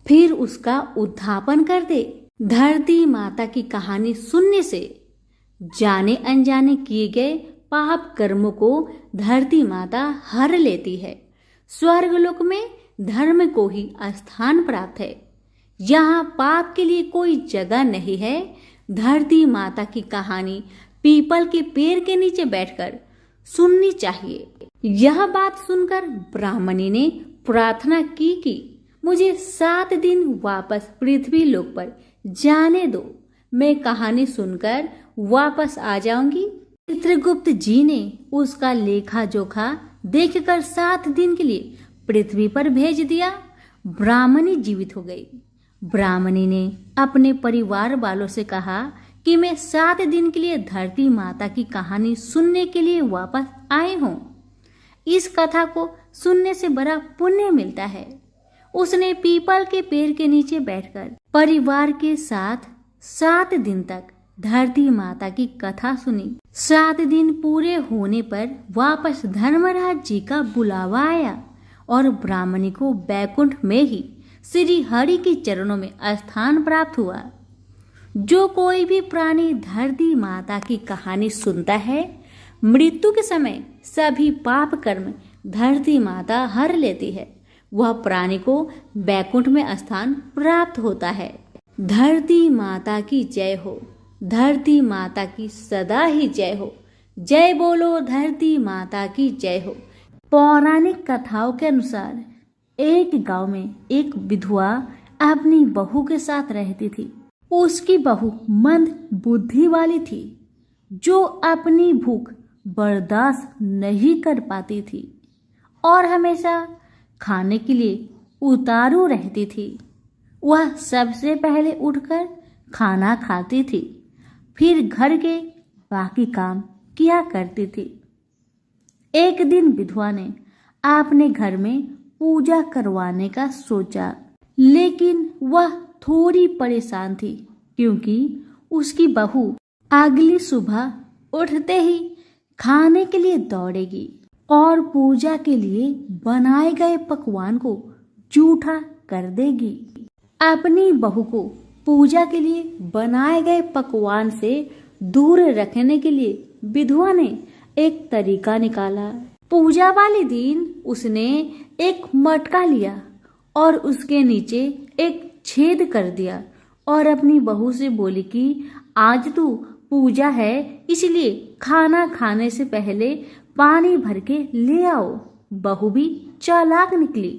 Speaker 1: फिर उसका उद्धापन कर दे। धरती माता की कहानी सुनने से जाने अनजाने किए गए पाप कर्मों को धरती माता हर लेती है। स्वर्गलोक में धर्म को ही स्थान प्राप्त है। यहाँ पाप के लिए कोई जगह नहीं है। धरती माता की कहानी पीपल के पेड़ के नीचे बैठकर सुननी चाहिए। यह बात सुनकर ब्राह्मणी ने प्रार्थना की कि मुझे 7 दिन वापस पृथ्वी लोक पर जाने दो, मैं कहानी सुनकर वापस आ जाऊंगी। चित्रगुप्त जी ने उसका लेखा जोखा देखकर 7 दिन के लिए पृथ्वी पर भेज दिया। ब्राह्मणी जीवित हो गई। ब्राह्मणी ने अपने परिवार वालों से कहा कि मैं 7 दिन के लिए धरती माता की कहानी सुनने के लिए वापस आए हूँ। इस कथा को सुनने से बड़ा पुण्य मिलता है। उसने पीपल के पेड़ के नीचे बैठकर परिवार के साथ 7 दिन तक धरती माता की कथा सुनी। 7 दिन पूरे होने पर वापस धर्मराज जी का बुलावा आया और ब्राह्मणी को बैकुंठ में ही श्री हरि के चरणों में स्थान प्राप्त हुआ। जो कोई भी प्राणी धरती माता की कहानी सुनता है, मृत्यु के समय सभी पाप कर्म धरती माता हर लेती है। वह प्राणी को बैकुंठ में स्थान प्राप्त होता है। धरती माता की जय हो। धरती माता की सदा ही जय हो। जय बोलो धरती माता की जय हो। पौराणिक कथाओं के अनुसार एक गांव में एक विधवा अपनी बहू के साथ रहती थी। उसकी बहू मंद बुद्धि वाली थी, जो अपनी भूख बर्दाश्त नहीं कर पाती थी और हमेशा खाने के लिए उतारू रहती थी। वह सबसे पहले उठकर खाना खाती थी, फिर घर के बाकी काम किया करती थी। एक दिन विधवा ने अपने घर में पूजा करवाने का सोचा, लेकिन वह थोड़ी परेशान थी क्योंकि उसकी बहू अगली सुबह उठते ही खाने के लिए दौड़ेगी और पूजा के लिए बनाए गए पकवान को जूठा कर देगी। अपनी बहू को पूजा के लिए बनाए गए पकवान से दूर रखने के लिए विधवा ने एक तरीका निकाला। पूजा वाले दिन उसने एक मटका लिया और उसके नीचे एक छेद कर दिया और अपनी बहू से बोली कि आज तो पूजा है, इसलिए खाना खाने से पहले पानी भर के ले आओ। बहू भी चालाक निकली।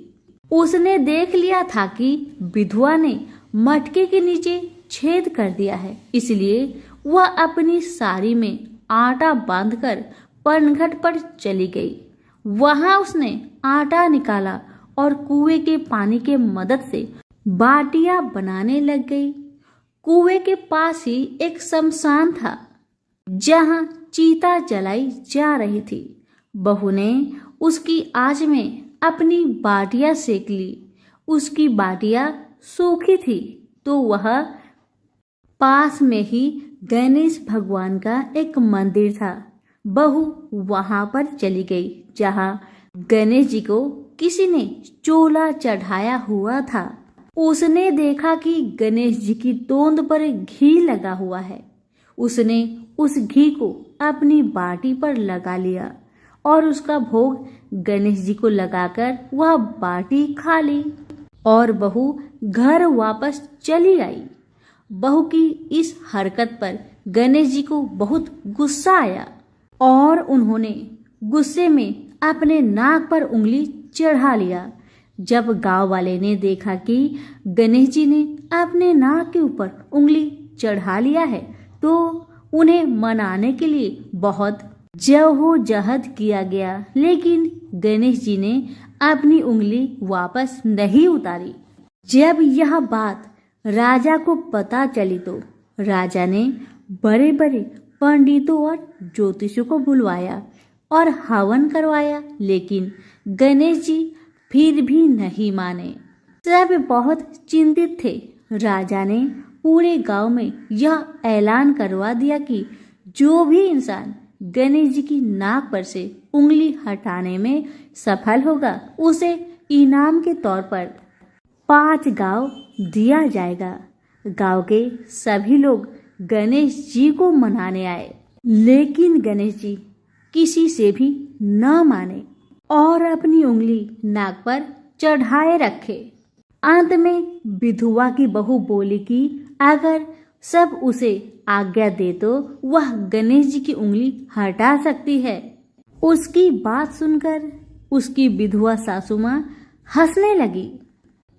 Speaker 1: उसने देख लिया था कि विधवा ने मटके के नीचे छेद कर दिया है, इसलिए वह अपनी साड़ी में आटा बांधकर पनघट पर चली गई। वहां उसने आटा निकाला और कुएं के पानी के मदद से बाटियां बनाने लग गई। कुएं के पास ही एक शमशान था जहां चीता जलाई जा रही थी। बहू ने उसकी आंच में अपनी बाटियां सेक ली। उसकी बाटियां सूखी थी तो वह पास में ही गणेश भगवान का एक मंदिर था। बहू वहां पर चली गई जहां गणेश जी को किसी ने चोला चढ़ाया हुआ था। उसने देखा कि गणेश जी की तोंद पर घी लगा हुआ है। उसने उस घी को अपनी बाटी पर लगा लिया और उसका भोग गणेश जी को लगाकर वह बाटी खा ली और बहू घर वापस चली आई। बहू की इस हरकत पर गणेश जी को बहुत गुस्सा आया और उन्होंने गुस्से में अपने नाक पर उंगली चढ़ा लिया। जब गांव वाले ने देखा कि गणेश जी ने अपने नाक के ऊपर उंगली चढ़ा लिया है, तो उन्हें मनाने के लिए बहुत जद्दोजहद किया गया, लेकिन गणेश जी ने अपनी उंगली वापस नहीं उतारी। जब यह बात राजा को पता चली तो राजा ने बड़े बड़े पंडितों और ज्योतिषियों को बुलवाया और हवन करवाया, लेकिन गणेश जी फिर भी नहीं माने। सब बहुत चिंतित थे। राजा ने पूरे गांव में यह ऐलान करवा दिया कि जो भी इंसान गणेश जी की नाक पर से उंगली हटाने में सफल होगा, उसे इनाम के तौर पर 5 गांव दिया जाएगा। गांव के सभी लोग गणेश जी को मनाने आए, लेकिन गणेश जी किसी से भी न माने और अपनी उंगली नाक पर चढ़ाए रखे। अंत में विधवा की बहू बोली कि अगर सब उसे आज्ञा दे तो वह गणेश जी की उंगली हटा सकती है। उसकी बात सुनकर उसकी विधवा सासू माँ हंसने लगी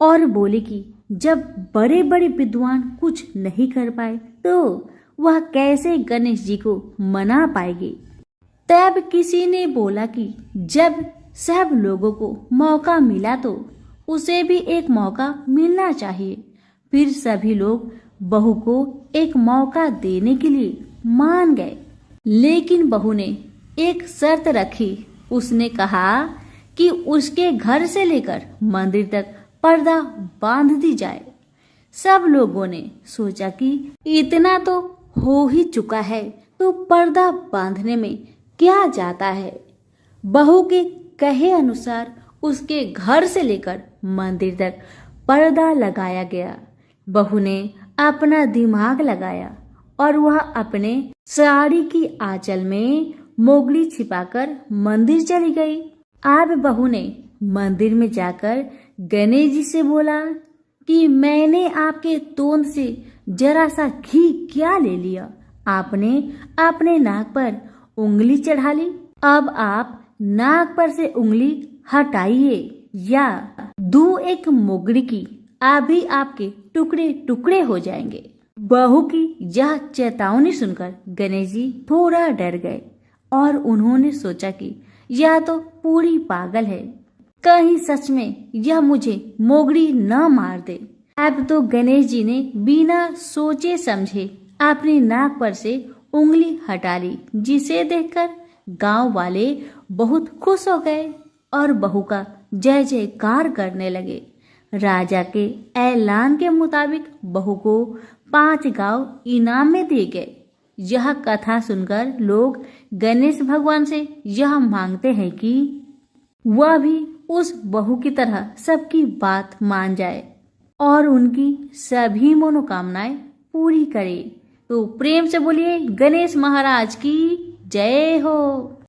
Speaker 1: और बोली कि जब बड़े बड़े विद्वान कुछ नहीं कर पाए तो वह कैसे गणेश जी को मना पाएगी। तब किसी ने बोला कि जब सब लोगों को मौका मिला तो उसे भी एक मौका मिलना चाहिए। फिर सभी लोग बहू को एक मौका देने के लिए मान गए, लेकिन बहू ने एक शर्त रखी। उसने कहा कि उसके घर से लेकर मंदिर तक पर्दा बांध दी जाए। सब लोगों ने सोचा कि इतना तो हो ही चुका है तो पर्दा बांधने में क्या जाता है। बहू के कहे अनुसार उसके घर से लेकर मंदिर तक पर्दा लगाया गया। बहू ने अपना दिमाग लगाया और वह अपने साड़ी की आंचल में मोगली छिपाकर मंदिर चली गई। अब बहू ने मंदिर में जाकर गणेश जी से बोला कि मैंने आपके तोंद से जरा सा घी क्या ले लिया, आपने अपने नाक पर उंगली चढ़ा ली। अब आप नाक पर से उंगली हटाइए या दूं एक मोगड़ी की, अभी आपके टुकड़े टुकड़े हो जाएंगे। बहू की यह चेतावनी सुनकर गणेश जी थोड़ा डर गए और उन्होंने सोचा कि यह तो पूरी पागल है, कहीं सच में यह मुझे मोगड़ी न मार दे। अब तो गणेश जी ने बिना सोचे समझे अपनी नाक पर से उंगली हटा ली, जिसे देखकर गांव वाले बहुत खुश हो गए और बहू का जय जयकार करने लगे। राजा के ऐलान के मुताबिक बहू को 5 गांव इनाम में दिए गए। यह कथा सुनकर लोग गणेश भगवान से यह मांगते हैं कि वह भी उस बहू की तरह सबकी बात मान जाए और उनकी सभी मनोकामनाएं पूरी करे। तो प्रेम से बोलिए गणेश महाराज की जय हो।